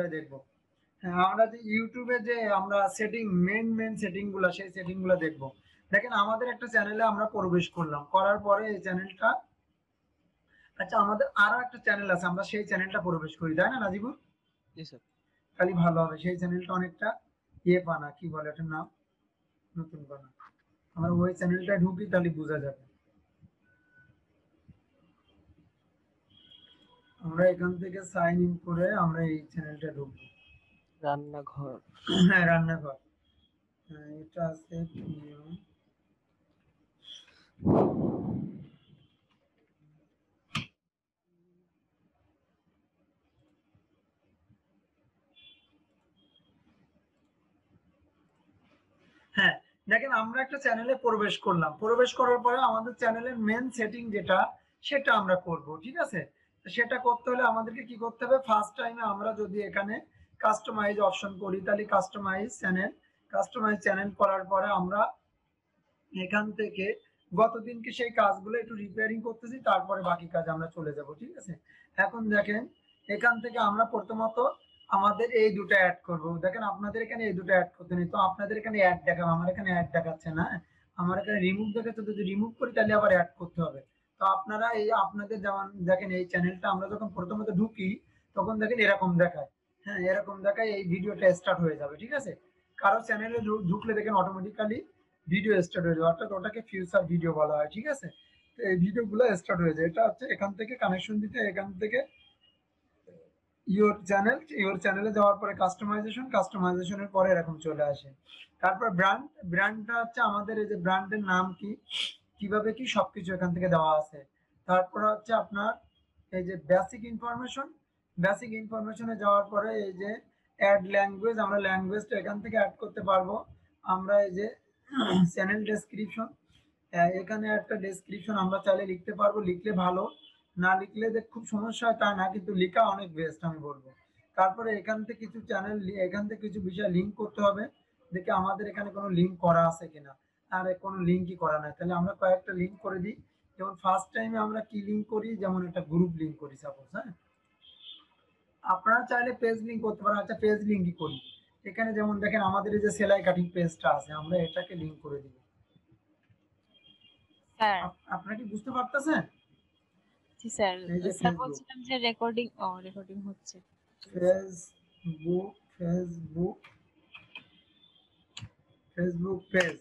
পরে দেখব। হ্যাঁ, আমরা যে ইউটিউবে যে আমরা মেন সেটিং গুলা সেই সেটিং গুলা দেখবো। দেখেন আমাদের একটা চ্যানেলে আমরা প্রবেশ করলাম, করার পরে এই চ্যানেলটা, আচ্ছা আমাদের আরো একটা চ্যানেল আছে, আমরা সেই চ্যানেলটা প্রবেশ করি, তাই না নাজিবুর? জি স্যার। খালি ভালো হবে, সেই চ্যানেলটা অনেকটা ইয়ে পানা, কি বলে এটার নাম, নতুন পানা। আমরা ওই চ্যানেলটা ঢুকি, তাহলে বোঝা যাবে। আমরা এখান থেকে সাইন ইন করে আমরা এই চ্যানেলটা ঢুকবো। রান্নাঘর। হ্যাঁ, রান্নাঘর। হ্যাঁ, এটা আছে প্রিয়। হ্যাঁ, দেখেন আমরা একটা চ্যানেলে প্রবেশ করলাম, প্রবেশ করার পরে আমাদের চ্যানেলের মেন সেটিং যেটা সেটা আমরা করব, ঠিক আছে? তো সেটা করতে হলে আমাদেরকে কি করতে হবে, ফার্স্ট টাইমে আমরা যদি এখানে কাস্টমাইজ অপশন করি, তাহলে কাস্টমাইজ চ্যানেল করার পরে আমরা এখান থেকে গতদিনকে সেই কাজগুলো একটু রিপেয়ারিং করতেছি, তারপরে বাকি কাজ আমরা চলে যাব, ঠিক আছে? এখন দেখেন এখান থেকে আমরা প্রথমত আমাদের এই দুটো অ্যাড করব। দেখেন আপনাদের এখানে এই দুটো অ্যাড করতে নেই, তো আপনাদের এখানে অ্যাড দেখাবে, আমার এখানে অ্যাড দেখাচ্ছে না। আমার এখানে রিমুভ দেখাচ্ছে, যদি রিমুভ করি তাহলে আবার অ্যাড করতে হবে। তো আপনারা এই আপনাদের যেমন দেখেন এই চ্যানেলটা আমরা যখন প্রথমত ঢুকি তখন দেখেন এরকম দেখায়। হ্যাঁ, এরকম দেখায়, এই ভিডিওটা স্টার্ট হয়ে যাবে, ঠিক আছে? কারো চ্যানেলে ঢুকলে দেখেন অটোমেটিক্যালি ভিডিও স্টার্ট হয়ে যায়, অর্থাৎ ওটাকে ফিউচার ভিডিও বলা হয়, ঠিক আছে? তো এই ভিডিওগুলো স্টার্ট হয়ে যায়, এটা হচ্ছে এখান থেকে কানেকশন দিতে, এখান থেকে ইওর চ্যানেলে যাওয়ার পরে কাস্টমাইজেশনের পরে এরকম চলে আসে। তারপর ব্র্যান্ডটা হচ্ছে আমাদের এই যে ব্র্যান্ডের নাম কি, কিভাবে কি, সবকিছু এখান থেকে দেওয়া আছে। তারপর হচ্ছে আপনার এই যে বেসিক ইনফরমেশনে যাওয়ার পরে এই যে অ্যাড ল্যাঙ্গুয়েজ, আমরা ল্যাঙ্গুয়েজটা এখান থেকে অ্যাড করতে পারবো। আমরা এই যে চ্যানেল ডেসক্রিপশন, এখানে একটা ডেসক্রিপশন আমরা চাইলে লিখতে পারবো, লিখলে ভালো, না লিখলে যে খুব সমস্যা হয় তা না, কিন্তু লেখা অনেক বেস্ট আমি বলবো। তারপরে এখান থেকে কিছু বিষয় লিঙ্ক করতে হবে, দেখে আমাদের এখানে কোনো লিঙ্ক করা আছে কিনা। আর কোনো লিঙ্কই করা নাই, তাহলে আমরা কয়েকটা লিঙ্ক করে দিই। যেমন ফার্স্ট টাইমে আমরা কি লিঙ্ক করি, যেমন একটা গ্রুপ লিঙ্ক করি সাপোজ, হ্যাঁ? আপনারা চাইলে পেজ লিঙ্ক করতে পারেন। আচ্ছা, পেজ লিঙ্কই করি। এখানে যেমন দেখেন আমাদের এই যে সেলাই কাটিং পেজটা আছে, আমরা এটাকে লিঙ্ক করে দিব। স্যার। আপনারা কি বুঝতে পারতেছেন? জি স্যার। এই যে স্যার ফেসবুক, বলছিলাম যে রেকর্ডিং হচ্ছে। Facebook Facebook page,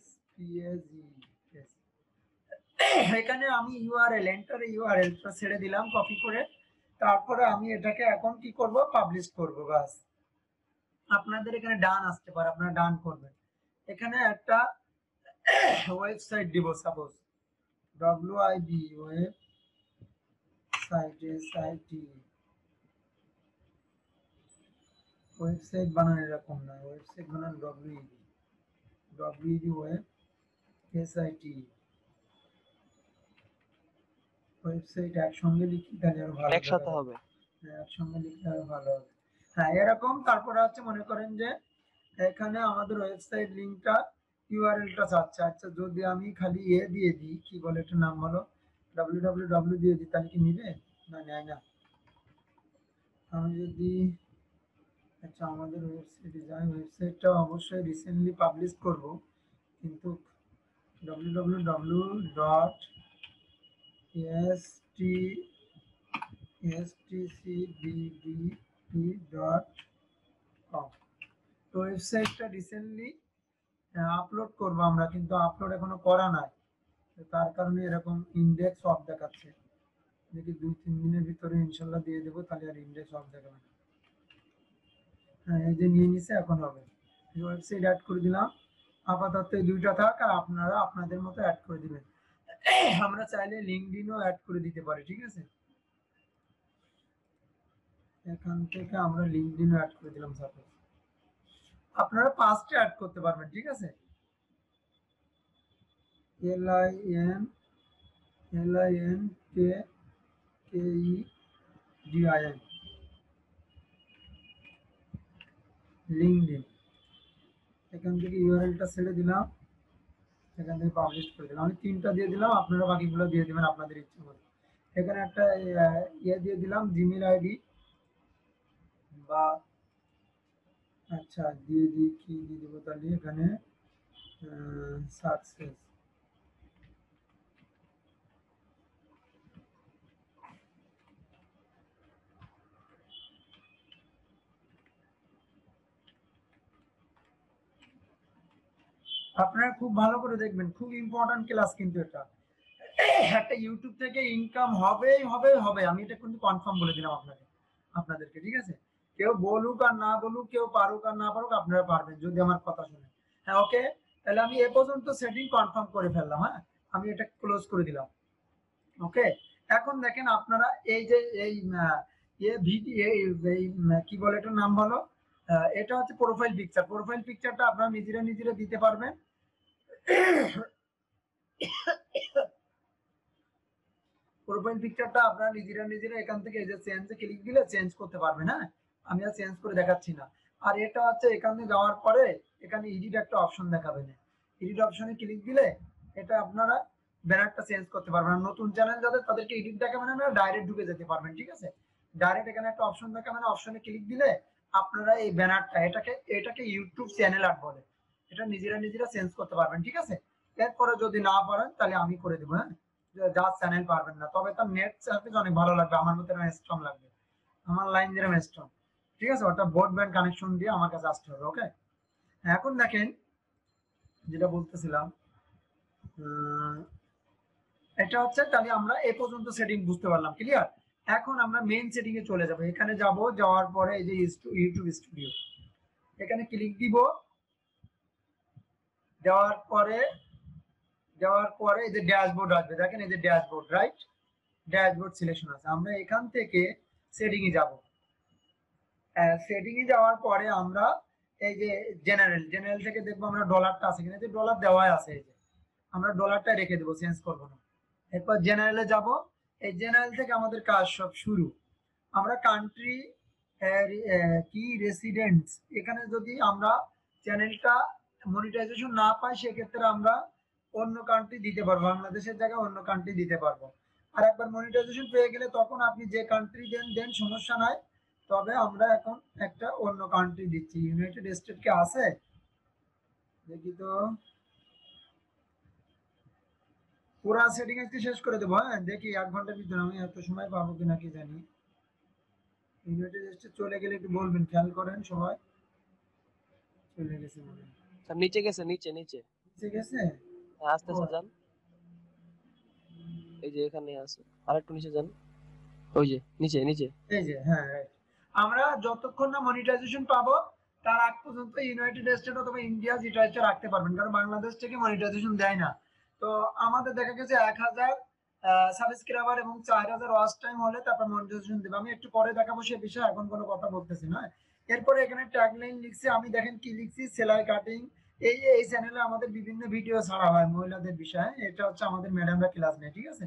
page. এখানে আমি ইউআরএলটা ছেড়ে দিলাম কপি করে। তারপরে আমি এটাকে এখন কি করব, পাবলিশ করব, বাস। আপনাদের এখানে ডান আসতে পারে, আপনারা ডান করবেন। এখানে একটা ওয়েবসাইট দিব সাপোজ, ডব্লিউআইডি ওয়েবসাইট বানানো এরকম না, ওয়েবসাইট বানানো ডব্লিউইডি এসআইটি ওয়েবসাইট একসঙ্গে লিখি তাহলে আরো ভালো একসাথে হবে। হ্যাঁ, একসঙ্গে লিখলে আরো ভালো হবে। হ্যাঁ, এরকম। তারপরে হচ্ছে মনে করেন যে এখানে আমাদের ওয়েবসাইট লিঙ্কটা, ইউআরএলটা চাচ্ছে। আচ্ছা, যদি আমি খালি দিয়ে দিই, কি বলে এটার নাম হলো, www দিয়ে দিই, তাহলে কি নিবে? না, নেয় না। আমি যদি, আচ্ছা আমাদের ওয়েবসাইটে যাই, ওয়েবসাইটটা অবশ্যই রিসেন্টলি পাবলিশ করব, কিন্তু www.stcbdp.com, তো ওয়েবসাইটটা রিসেন্টলি আপলোড করব আমরা, কিন্তু আপলোড এখনো করা নাই। তো তার কারণে এরকম ইন্ডেক্স অফ দেখাচ্ছে। দেখি 2-3 দিনের ভিতরে ইনশাল্লাহ দিয়ে দেবো, তাহলে আর ইন্ডেক্স অফ দেখাবে না। হ্যাঁ, এই যে নিয়ে নিছে, এখন হবে। ওয়েবসাইট অ্যাড করে দিলাম। আপাতত এই দুইটা থাক, আর আপনারা আপনাদের মতো অ্যাড করে দিবেন। আমরা চাইলে লিঙ্কডইনও অ্যাড করে দিতে পারি, ঠিক আছে? এখান থেকে আমরা লিঙ্কডইনও অ্যাড করে দিলাম সাপোজ। আপনারা 5টা অ্যাড করতে পারবেন, ঠিক আছে? LINKDIN, LinkedIn. এখান থেকে ইউআরএলটা ছেড়ে দিলাম, এখান থেকে পাবলিশ করে দিলাম। আমি 3টা দিয়ে দিলাম, আপনারা বাকিগুলো দিয়ে দিবেন আপনাদের ইচ্ছে মতো। এখানে একটা দিয়ে দিলাম জিমেল আইডি বা আচ্ছা দিয়ে দিই, কি দিয়ে দেবো তাহলে এখানে সাকসেস। আপনারা খুব ভালো করে দেখবেন, খুব ইম্পর্টেন্ট ক্লাস কিন্তু এটা। একটা ইউটিউব থেকে ইনকাম হবেই হবে হবে, আমি এটা কিন্তু কনফার্ম বলে দিলাম আপনাদেরকে, ঠিক আছে? কেউ বলুক আর না বলুক, কেউ পারুক আর না পারুক, আপনারা পারবেন যদি আমার কথা শুনেন। হ্যাঁ, ওকে, তাহলে আমি এ পর্যন্ত সেটিং কনফার্ম করে ফেললাম। হ্যাঁ, আমি এটা ক্লোজ করে দিলাম। ওকে, এখন দেখেন আপনারা এই যে এই কি বলে এটার নাম বলো, এটা হচ্ছে প্রোফাইল পিকচার। প্রোফাইল পিকচারটা আপনারা নিজেরা দিতে পারবেন। প্রোফাইল পিকচারটা আপনারা নিজেরা এখান থেকে এই যে চেঞ্জে ক্লিক দিলে চেঞ্জ করতে পারবেন। হ্যাঁ, আমি আর চেঞ্জ করে দেখাচ্ছি না। আর এটা হচ্ছে এখানে যাওয়ার পরে এখানে এডিট একটা অপশন দেখাবেন। এডিট অপশনে ক্লিক দিলে এটা আপনারা ব্যানারটা চেঞ্জ করতে পারবেন। আর নতুন চ্যানেল যাদের তাদেরকে এডিট দেখাবেন না, ডাইরেক্ট ঢুকে যেতে পারবেন, ঠিক আছে? ডাইরেক্ট এখানে একটা অপশন দেখাবেন, অপশনে ক্লিক দিলে আপনারা এই ব্যানারটা এটাকে ইউটিউব চ্যানেল আর্ট বলে, এটা নিজেরা চেঞ্জ করতে পারবেন, ঠিক আছে? এরপরে যদি না পারেন তাহলে আমি করে দেবো। হ্যাঁ, যার চ্যানেল পারবেন না, তবে তার নেট সার্ভিস অনেক ভালো লাগবে, আমার মতো স্ট্রং লাগবে, আমার লাইন যেরকম স্ট্রং, ঠিক আছে? ওটা ব্রডব্যান্ড কানেকশন দিয়ে আমার কাছে আসতে হবে। ওকে, এখন দেখেন যেটা বলতেছিলাম, এটা হচ্ছে তাহলে আমরা এ পর্যন্ত সেটিং বুঝতে পারলাম, ক্লিয়ার? এখন আমরা মেইন সেটিং এ চলে যাব। এখানে যাব, যাওয়ার পরে এই যে ইউটিউব স্টুডিও, এখানে ক্লিক দিব। দেওয়ার পরে এই যে ড্যাশবোর্ড আসবে, দেখেন এই যে ড্যাশবোর্ড, রাইট? ড্যাশবোর্ড সিলেকশন আছে। আমরা এখান থেকে সেটিং এ যাব। সেটিং এ যাওয়ার পরে আমরা এই যে জেনারেল থেকে দেখবো আমরা ডলারটা আছে কিনা, যে ডলার দেওয়াই আছে, এই যে আমরা ডলারটা রেখে দেবো, চেঞ্জ করবো না। এরপর জেনারেলে যাব। এই জেনারেল থেকে আমাদের কাজ সব শুরু। আমরা কান্ট্রি কি রেসিডেন্টস, এখানে যদি আমরা চ্যানেলটা মনিটাইজেশন না পাই সেক্ষেত্রে আমরা অন্য কান্ট্রি দিতে পারবো, বাংলাদেশের জায়গায় অন্য কান্ট্রি দিতে পারবো। আর একবার মনিটাইজেশন পেয়ে গেলে তখন আপনি যে কান্ট্রি দেন সমস্যা নাই। তবে আমরা এখন একটা অন্য কান্ট্রি দিচ্ছি, ইউনাইটেড স্টেট কে আছে দেখি তো। পুরা সেটিং আজকে শেষ করে দেবো। হ্যাঁ, দেখি 1 ঘন্টার ভিতরে আমি এত সময় পাবো কিনা কি জানি। ইউনাইটেড স্টেট চলে গেলে একটু বলবেন, খেয়াল করেন সবাই। চলে গেছে মনে হয়। স্যার নিচে গেছে, নিচে নিচে। ঠিক আছে। হ্যাঁ, আস্তে ও, আস্তে যান। এই যে এখানে আছে, আর একটু নিচে যান। ওই যে নিচে নিচে। এই যে, হ্যাঁ, রাইট। আমরা যতক্ষণ না মনিটাইজেশন পাবো তার আগ পর্যন্ত ইউনাইটেড স্টেট অথবা ইন্ডিয়া যেটা ইচ্ছা রাখতে পারবেন, কারণ বাংলাদেশ থেকে মনিটাইজেশন দেয় না। তো আমাদের দেখা গেছে 1000 সাবস্ক্রাইবার এবং 4000 ওয়াচ টাইম হলে তারপর মনিটাইজেশন দেবে। আমি একটু পরে দেখাবো সে বিষয়ে, এখন কোনো কথা বলতেছি না। এরপরে এখানে ট্যাগলাইন লিখছি, আমি দেখেন কি লিখছি, সেলাই কাটিং। এই চ্যানেলে আমাদের বিভিন্ন ভিডিও ছাড়া হয় মহিলাদের বিষয়ে, এটা হচ্ছে আমাদের ম্যাডামরা ক্লাস নেয়, ঠিক আছে?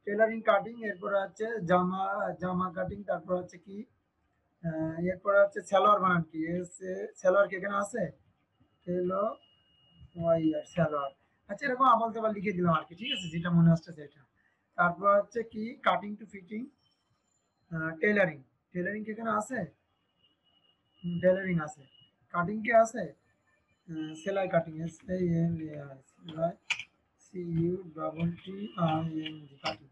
টেলারিং কাটিং, এরপরে হচ্ছে জামা জামা কাটিং, তারপর হচ্ছে কি এরপরে হচ্ছে সালোয়ার বানান কি, সালোয়ার কি এখানে আছে? এলো ওয়াইয়ার সালোয়ার। আচ্ছা, এরকম আবল তাবল লিখে দিলাম আর কি, ঠিক আছে, যেটা মনে আসছে সেটা। তারপর হচ্ছে কি cutting to fitting, tailoring. Tailoring কি এখানে আছে? টেলারিং আছে। কাটিং কি আছে? সেলাই কাটিং, সেলাই CUTTING কাটিং,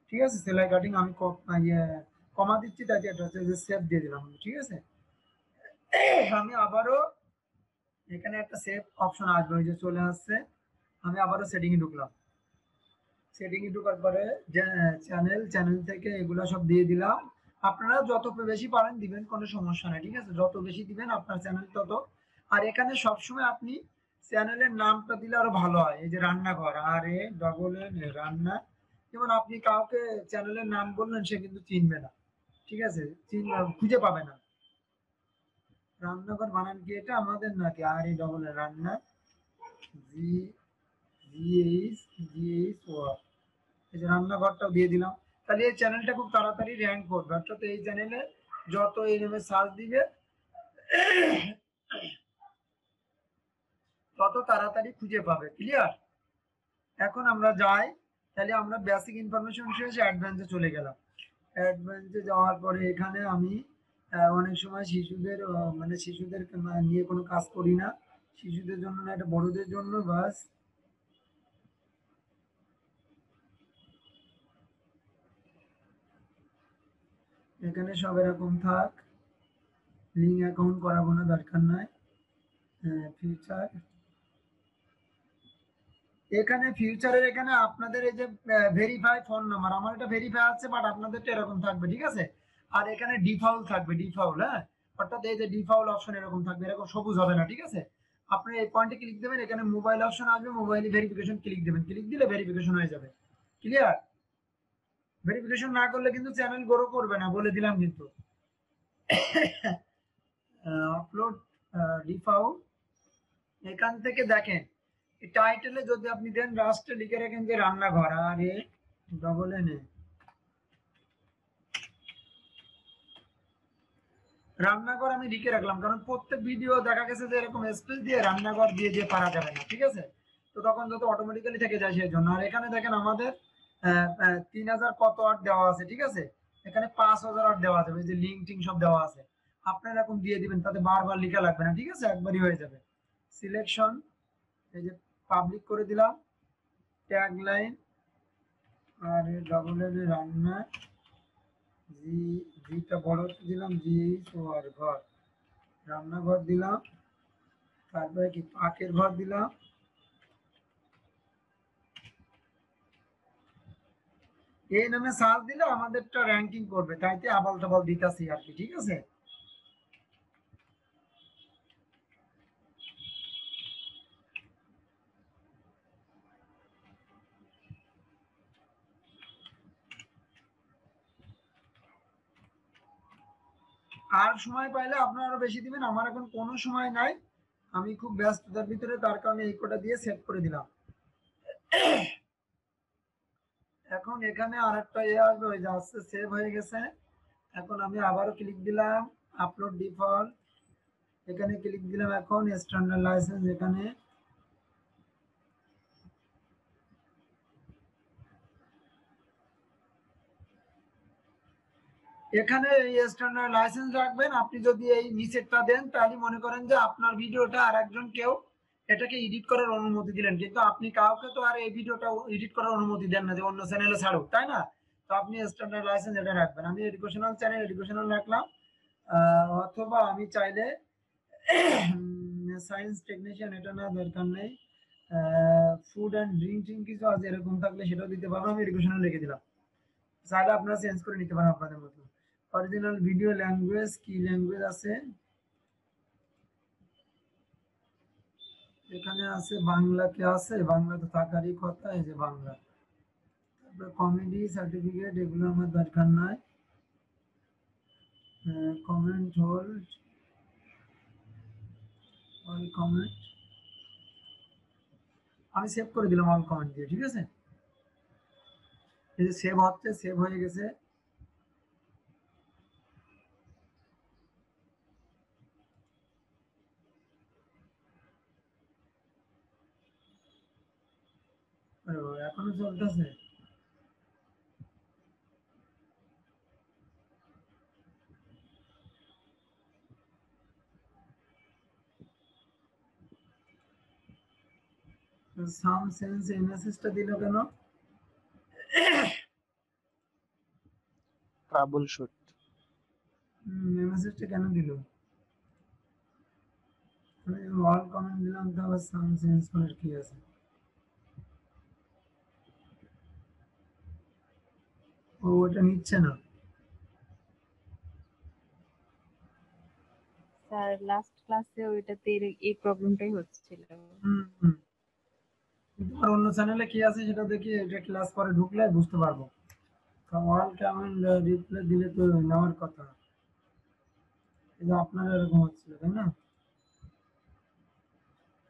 ঠিক আছে? সেলাই কাটিং আমি কমা দিচ্ছি, তাই এটা হচ্ছে যে সেভ দিয়ে দিলাম, ঠিক আছে? আমি আবারও এখানে একটা সেভ অপশন আসবে, ওই যে চলে আসছে। আমি আবারও সেটিং এ ঢুকলাম। সেটিং এ ঢোকার পরে চ্যানেল থেকে এগুলো সব দিয়ে দিলাম। আপনারা যত বেশি পারেন দিবেন, কোনো সমস্যা নাই, ঠিক আছে? যত বেশি দিবেন আপনার চ্যানেল তত। আর এখানে সবসময় আপনি চ্যানেলের নামটা দিলে আরো ভালো হয়। এই যে রান্নাঘর, RANN রান্না, যেমন আপনি কাউকে চ্যানেলের নাম বললেন সে কিন্তু চিনবে না, ঠিক আছে? খুঁজে পাবে না। রান্নাঘর বানান কি এটা আমাদের নাকি? রান্না, জি এই যে রান্নাঘরটাও দিয়ে দিলাম। তাহলে এই চ্যানেলটা খুব তাড়াতাড়ি র্যাঙ্ক করবে, অর্থাৎ এই চ্যানেলে যত এই নেমে সার্চ দিবে তত তাড়াতাড়ি খুঁজে পাবে, ক্লিয়ার? এখন আমরা যাই, তাহলে আমরা বেসিক ইনফরমেশন শেষে অ্যাডভান্সে চলে গেলাম। অ্যাডভান্সে যাওয়ার পরে এখানে আমি অনেক সময় শিশুদের মানে শিশুদের নিয়ে কোনো কাজ করি না, শিশুদের জন্য না, এটা বড়দের জন্য বাস। এখানে সব এরকম থাক, লিঙ্ক অ্যাকাউন্ট করাবো না, দরকার নাই। ফিউচার, এখানে ফিউচারের এখানে আপনাদের এই যে ভেরিফাই ফোন নাম্বার, আমার এটা ভেরিফাই আছে, বাট আপনাদেরটা এরকম থাকবে, ঠিক আছে। আর এখানে ডিফাউল থাকবে, ডিফাউল, হ্যাঁ, অর্থাৎ এই যে ডিফাউল অপশন এরকম থাকবে, এরকম সবুজ হবে না, ঠিক আছে। আপনি এই পয়েন্টে ক্লিক দেবেন, এখানে মোবাইল অপশন আসবে, মোবাইলে ভেরিফিকেশন ক্লিক দেবেন, ক্লিক দিলে ভেরিফিকেশন হয়ে যাবে। ক্লিয়ার? ভেরিফিকেশন না করলে কিন্তু চ্যানেল গ্রো করবে না, বলে দিলাম কিন্তু। আপলোড ডিফাউল, এখান থেকে দেখেন টাইটেলে যদি আপনি দেন রাষ্ট্রে লিখে রাখেন যে রান্নাঘর, আর এ ডবল এন এ, রান্নাঘর আমি লিখে রাখলাম, কারণ প্রত্যেক ভিডিও দেখা গেছে যে এরকম স্পেস দিয়ে রান্নাঘর দিয়ে দিয়ে পারা যাবে না, ঠিক আছে। তো তখন যত অটোমেটিক্যালি থেকে যায় সেই জন্য। আর এখানে দেখেন আমাদের 3000 কত ওয়াট দেওয়া আছে, ঠিক আছে। এখানে 5000 ওয়াট দেওয়া যাবে, যে লিঙ্ক টিঙ্ক সব দেওয়া আছে, আপনারা এরকম দিয়ে দিবেন, তাতে বারবার লেখা লাগবে না, ঠিক আছে, একবারই হয়ে যাবে। সিলেকশন, এই যে পাবলিক করে দিলাম, ট্যাগ লাইন, আর ডবল এন এ রান্না, জি, জিটা বড় দিলাম, জি ও আর ঘর, রান্নাঘর দিলাম, তারপরে কি পাকের ঘর দিলাম। এই নামে সার্চ দিলে আমাদেরটা র্যাঙ্কিং করবে, তাইতে আবাল তাবাল দিতাছি আর কি, ঠিক আছে। আর সময় পাইলে আপনারা আরো বেশি দিবেন, আমার এখন কোনো সময় নাই, আমি খুব ব্যস্ততার ভিতরে, তার কারণে এই কোটা দিয়ে সেভ করে দিলাম। এখন এখানে আরেকটা আসবে, ওই যে আসছে, সেভ হয়ে গেছে। এখন আমি আবারও ক্লিক দিলাম, আপলোড ডিফল্ট, এখানে ক্লিক দিলাম, এখন স্ট্যান্ডার্ড লাইসেন্স, এখানে এখানে এই স্ট্যান্ডার্ড লাইসেন্স রাখবেন। আপনি যদি এই নিচেরটা দেন, তাহলে মনে করেন যে আপনার ভিডিওটা আর একজন কেউ এটাকে এডিট করার অনুমতি দিলেন, কিন্তু আপনি কাউকে তো আর এই ভিডিওটা এডিট করার অনুমতি দেন না যে অন্য চ্যানেলে ছাড়ুক, তাই না। তো আপনি স্ট্যান্ডার্ড লাইসেন্স এটা রাখবেন, আমি এডুকেশনাল চ্যানেল এডুকেশনাল রাখলাম। অথবা আমি চাইলে সায়েন্স টেকনিশিয়ান, এটা না, দরকার নেই। ফুড অ্যান্ড ড্রিঙ্কিং কিছু আছে এরকম থাকলে সেটাও দিতে পারবো, আমি এডুকেশনাল লিখে দিলাম, চাইলে আপনারা চেঞ্জ করে নিতে পারেন আপনাদের মতো। অরিজিনাল ভিডিও ল্যাঙ্গুয়েজ, কি ল্যাঙ্গুয়েজ আছে, এখানে আছে বাংলা, কে আছে, বাংলা তো থাকারই কথা, এই যে বাংলা। তারপরে কমেডি সার্টিফিকেট, এগুলো আমার দরকার নাই। কমেন্ট হোল্ড, অল কমেন্ট, আমি সেভ করে দিলাম অল কমেন্ট দিয়ে, ঠিক আছে। এই যে সেভ হচ্ছে, সেভ হয়ে গেছে। এখনো চলতেছে। সাম সেন্স এই মেসেজটা দিল কেন? Trouble shoot. এই মেসেজটা কেন দিল? আমি অল কমেন্ট দিলাম, তো আবার সাম সেন্স করার কি আছে? ও ওটা নিচ্ছে না। স্যার লাস্ট ক্লাসে ওইটাতে এই প্রবলেমটাই হচ্ছিল। হুম হুম। কিন্তু আর অন্য চ্যানেলে কি আছে সেটা দেখি, এটা ক্লাস পরে ঢুকলে বুঝতে পারবো। অল কমেন্ট রিপ্লাই দিলে তো নেওয়ার কথা, কিন্তু আপনারা এরকম হচ্ছিল, তাই না।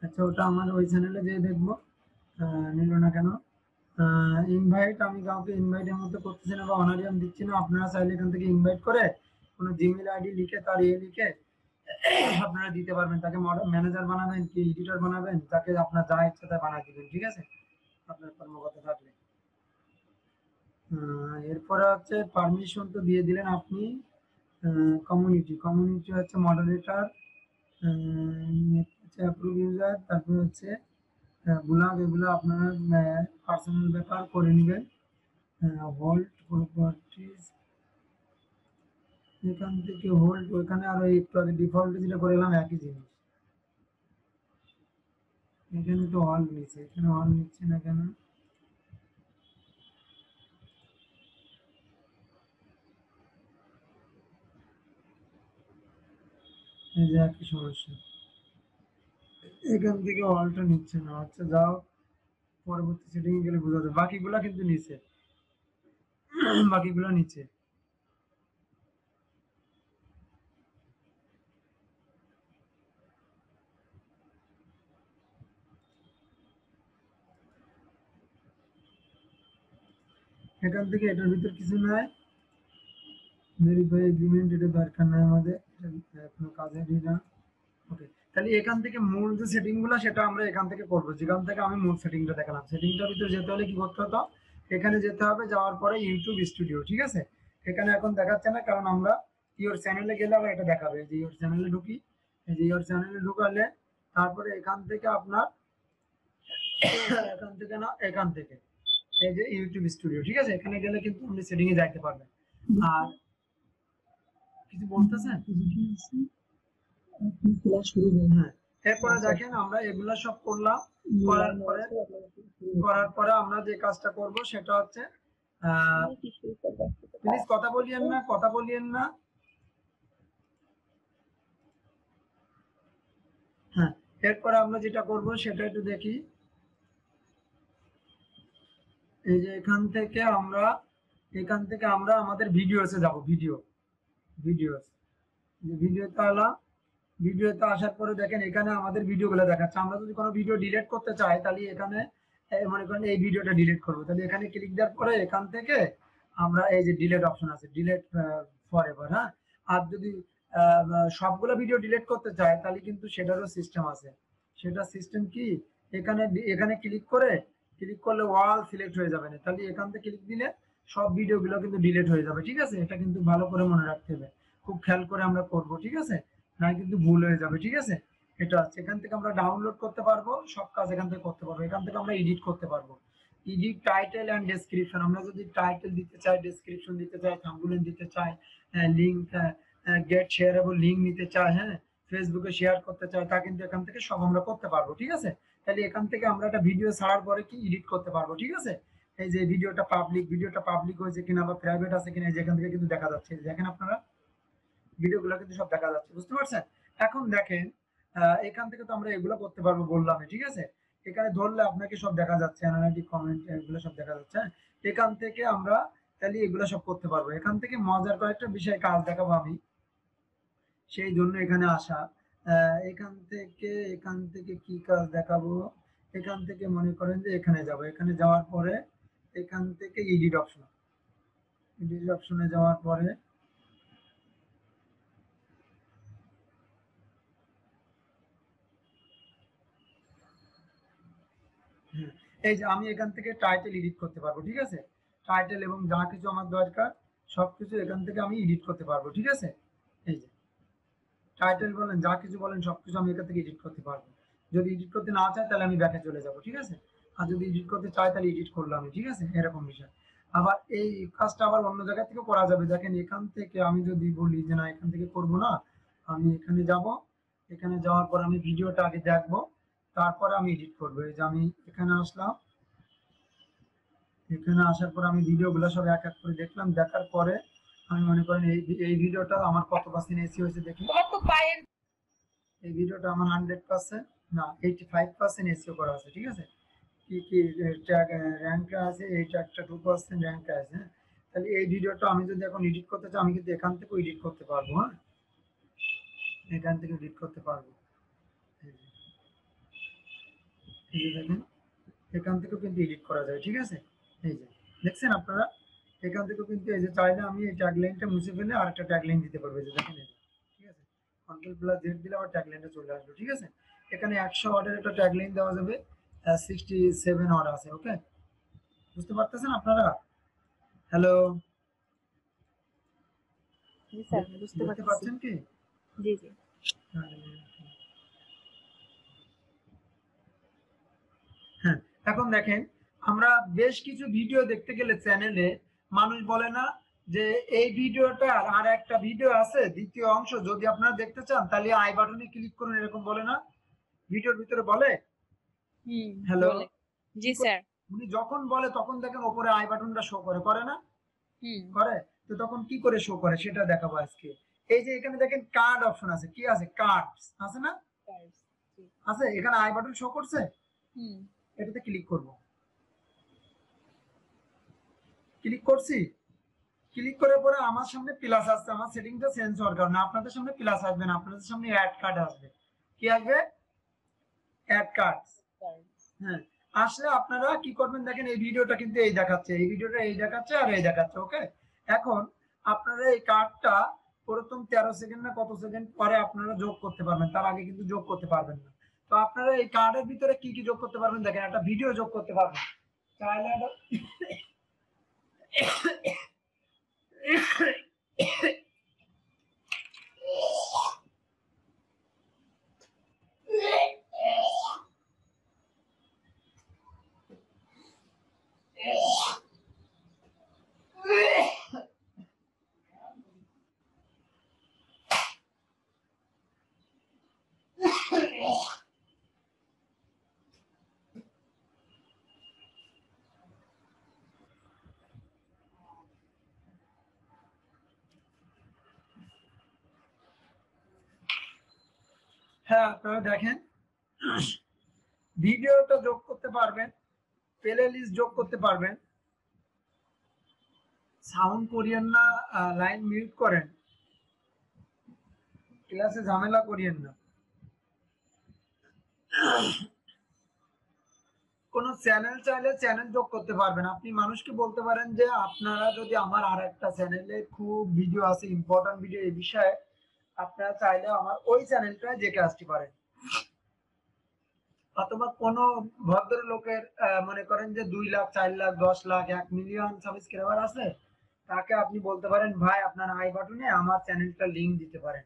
আচ্ছা, ওটা আমার ওই চ্যানেলে যেয়ে দেখবো নিল না কেন। ইনভাইট, আমি কাউকে ইনভাইটের মতো করতেছি না বা অনারিয়াম দিচ্ছি না, আপনারা চাইলে এখান থেকে ইনভাইট করে কোনো জিমেল আইডি লিখে, তার লিখে আপনারা দিতে পারবেন, তাকে ম্যানেজার বানাবেন কি এডিটর বানাবেন, তাকে আপনার যা ইচ্ছা তাই বানাই দিবেন, ঠিক আছে, আপনার কর্মকর্তা থাকলে। এরপরে হচ্ছে পারমিশন তো দিয়ে দিলেন আপনি, কমিউনিটি হচ্ছে মডারেটর, হচ্ছে অ্যাপ্রুভ ইউজার, তারপর হচ্ছে ব্লগ, এগুলো আপনারা পার্সোনাল ব্যাপার করে নেবেন। হোল্ড প্রপার্টিজ, এখান থেকে হোল্ড, ওইখানে আরো একটু আগে ডিফল্ট যেটা করলাম একই জিনিস। এখানে তো অল নিচ্ছে, এখানে অল নিচ্ছে না কেন? এই যে একই সমস্যা, এখান থেকে অলটা নিচ্ছে না। আচ্ছা যাও, পরবর্তী সেটিং এ গেলে বোঝা যাবে। বাকিগুলা কিন্তু নিচে, বাকিগুলো নিচে। এখান থেকে এটার ভিতর কিছু নাই, ভেরিফাই এগ্রিমেন্ট, এটা দরকার নাই আমাদের, এটা কোনো কাজেরই না। ওকে, তাহলে এখান থেকে মূল যে সেটিং গুলো সেটা আমরা এখান থেকে করবো। যেখান থেকে আমি মূল সেটিংটা দেখালাম, সেটিংটার ভিতরে যেতে হলে কি করতে হতো, এখানে যেতে হবে, যাওয়ার পরে ইউটিউব স্টুডিও, ঠিক আছে। এখানে এখন দেখাচ্ছে না, কারণ আমরা ইওর চ্যানেলে গেলে আবার এটা দেখাবে। যে ইওর চ্যানেলে ঢুকি, এই যে ইওর চ্যানেলে ঢুকালে তারপরে এখান থেকে আপনার এখান থেকে না, এখান থেকে এই যে ইউটিউব স্টুডিও, ঠিক আছে। এখানে গেলে কিন্তু আপনি সেটিং এ যাইতে পারবেন। আর কিছু বলতেছেন? হ্যাঁ, এরপরে দেখেন আমরা এগুলা সব করলাম, করার পরে আমরা যে কাজটা করব সেটা হচ্ছে, প্লিজ কথা বলিয়েন না, কথা বলিয়েন না। হ্যাঁ, এরপরে আমরা যেটা করব সেটা একটু দেখি। এই যে এখান থেকে আমরা আমাদের ভিডিওসে যাব, ভিডিওস, ভিডিওতে এলাম। ভিডিওতে আসার পরে দেখেন এখানে আমাদের ভিডিওগুলো দেখাচ্ছে। আমরা যদি কোনো ভিডিও ডিলিট করতে চাই, তাহলে এখানে মনে করেন এই ভিডিওটা ডিলিট করবো, তাহলে এখানে ক্লিক দেওয়ার পরে এখান থেকে আমরা এই যে ডিলিট অপশন আছে, ডিলিট ফরএভার, হ্যাঁ। আর যদি সবগুলো ভিডিও ডিলিট করতে চাই, তাহলে কিন্তু সেটারও সিস্টেম আছে। সেটা সিস্টেম কি, এখানে এখানে ক্লিক করলে ওয়াল সিলেক্ট হয়ে যাবে না, তাহলে এখান থেকে ক্লিক দিলে সব ভিডিওগুলো কিন্তু ডিলিট হয়ে যাবে, ঠিক আছে। এটা কিন্তু ভালো করে মনে রাখতে হবে, খুব খেয়াল করে আমরা করব, ঠিক আছে, না কিন্তু ভুল হয়ে যাবে, ঠিক আছে। এটা হচ্ছে, এখান থেকে আমরা ডাউনলোড করতে পারবো, সব কাজ এখান থেকে করতে পারবো। এখান থেকে আমরা এডিট করতে পারবো, এডিট টাইটেল এন্ড ডেসক্রিপশন। আমরা যদি টাইটেল দিতে চাই, ডেসক্রিপশন দিতে চাই, থাম্বনেল দিতে চাই, লিংক, গেট শেয়ারেবল লিংক নিতে চাই, হ্যাঁ, ফেসবুকে শেয়ার করতে চাই, তা কিন্তু এখান থেকে সব আমরা করতে পারবো, ঠিক আছে। তাহলে এখান থেকে আমরা একটা ভিডিও ছাড়ার পরে কি এডিট করতে পারবো, ঠিক আছে। এই যে ভিডিওটা পাবলিক হয়েছে কিনা বা প্রাইভেট আছে কিনা, যেখান থেকে কিন্তু দেখা যাচ্ছে, দেখেন আপনারা ভিডিওগুলো কিন্তু সব দেখা যাচ্ছে, বুঝতে পারছেন। এখন দেখেন এখান থেকে তো আমরা এগুলো করতে পারবো বললাম, ঠিক আছে। এখানে ধরলে আপনাকে সব দেখা যাচ্ছে, অ্যানালাইটিক কমেন্ট, এগুলো সব দেখা যাচ্ছে। এখান থেকে আমরা তাহলে এগুলো সব করতে পারবো। এখান থেকে মজার কয়েকটা বিষয় কাজ দেখাবো আমি, সেই জন্য এখানে আসা। এখান থেকে কি কাজ দেখাবো, এখান থেকে মনে করেন যে এখানে যাব, এখানে যাওয়ার পরে এখান থেকে এডিট অপশনে যাওয়ার পরে এই যে আমি এখান থেকে টাইটেল এডিট করতে পারবো, ঠিক আছে। টাইটেল এবং যা কিছু আমার দরকার সবকিছু এখান থেকে আমি এডিট করতে পারবো, ঠিক আছে। এই যে টাইটেল বলেন, যা কিছু বলেন, সবকিছু আমি এখান থেকে এডিট করতে পারবো। যদি এডিট করতে না চাই তাহলে আমি ব্যাকে চলে যাব, ঠিক আছে। আর যদি এডিট করতে চাই তাহলে এডিট করলাম, ঠিক আছে, এরকম বিষয়। আবার এই কাজটা আবার অন্য জায়গা থেকে করা যাবে। দেখেন এখান থেকে আমি যদি বলি যে না এখান থেকে করব না, আমি এখানে যাব, এখানে যাওয়ার পর আমি ভিডিওটা আগে দেখবো, তারপরে আমি এডিট করবো। এই যে আমি এখানে আসলাম, এখানে আসার পর আমি ভিডিওগুলো সব এক এক করে দেখলাম, দেখার পরে আমি মনে করেন এই ভিডিওটা আমার কত পার্সেন্ট এসি হয়েছে দেখি। এই ভিডিওটা আমার 100%, না 85% এসিও করা আছে, ঠিক আছে। কি কি র্যাঙ্কে আছে, এই ট্যাগটা 2% র্যাঙ্কে আছে, হ্যাঁ। তাহলে এই ভিডিওটা আমি যদি এখন এডিট করতে চাই, আমি কিন্তু এখান থেকেও এডিট করতে পারবো, হ্যাঁ, এখান থেকে এডিট করতে পারবো। এই যে দেখেন এখান থেকেও কিন্তু এডিট করা যায়, ঠিক আছে। এই যে দেখছেন আপনারা, এখান থেকেও কিন্তু এই যে চাইলে আমি এই ট্যাগলাইনটা মুছে ফেলে আরেকটা ট্যাগলাইন দিতে পারবো, এই যে দেখেন এই যে, ঠিক আছে। কন্ট্রোল+Z দিলে আবার ট্যাগলাইনটা চলে আসবে, ঠিক আছে। এখানে 100 ওয়ার্ডের একটা ট্যাগলাইন দেওয়া যাবে, 67 ওয়ার্ড আছে, ওকে। বুঝতে পারতেছেন আপনারা? হ্যালো, জি স্যার বুঝতে দেখতে পারতেছি। পাচ্ছেন কি? জি জি। হ্যাঁ, এখন দেখেন আমরা বেশ কিছু ভিডিও দেখতে গেলে চ্যানেলে মানুষ বলে না যে এই ভিডিওটার আর একটা ভিডিও আছে দ্বিতীয় অংশ, যদি আপনারা দেখতে চান তাহলে আই বাটনে ক্লিক করুন, এরকম বলে না? ভিডিওর ভিতরে বলে। হুম হ্যালো, বলে। জি স্যার। উনি যখন বলে তখন দেখেন ওপরে আই বাটনটা শো করে, করে না? হুম। করে। তো তখন কি করে শো করে সেটা দেখাবো আজকে। এই যে এখানে দেখেন কার্ড অপশন আছে, কি আছে? কার্ড আছে না? জি। আছে, এখানে আই বাটন শো করছে, হুম। এটাতে ক্লিক করব। ক্লিক করছি, ক্লিক করার পরে আমার সামনে প্লাস আসছে, আমার সেটিংটা চেঞ্জ হওয়ার কারণে। আপনাদের সামনে প্লাস আসবে না, আপনাদের সামনে অ্যাড কার্ড আসবে। কি আসবে? Ad card. হ্যাঁ, আসলে আপনারা কি করবেন দেখেন, এই ভিডিওটা কিন্তু এই দেখাচ্ছে, এই ভিডিওটা এই দেখাচ্ছে আর এই দেখাচ্ছে, ওকে। এখন আপনারা এই কার্ডটা প্রথম 13 সেকেন্ড না কত সেকেন্ড পরে আপনারা যোগ করতে পারবেন, তার আগে কিন্তু যোগ করতে পারবেন না। তো আপনারা এই কার্ডের ভিতরে কি কি যোগ করতে পারবেন দেখেন, একটা ভিডিও যোগ করতে পারবেন চাইলে হ্যাঁ, আপনারা দেখেন ভিডিওটা যোগ করতে পারবেন, প্লে লিস্ট যোগ করতে পারবেন। সাউন্ড করিয়েন না, লাইন মিউট করেন, ক্লাসে ঝামেলা করিয়েন না। কোন চ্যানেল চাইলে চ্যানেল যোগ করতে পারবেন। আপনি মানুষকে বলতে পারেন যে আপনারা যদি আমার আর একটা চ্যানেলে খুব ভিডিও আছে, ইম্পর্টেন্ট ভিডিও এই বিষয়ে, আপনারা চাইলে আমার ওই চ্যানেলটায় দেখে আসতে পারেন। অথবা কোনো ভদ্রলোকের মনে করেন যে 2 লাখ 4 লাখ 10 লাখ 1 মিলিয়ন সাবস্ক্রাইবার আছে, তাকে আপনি বলতে পারেন ভাই আপনার আই বাটনে আমার চ্যানেলটা লিংক দিতে পারেন,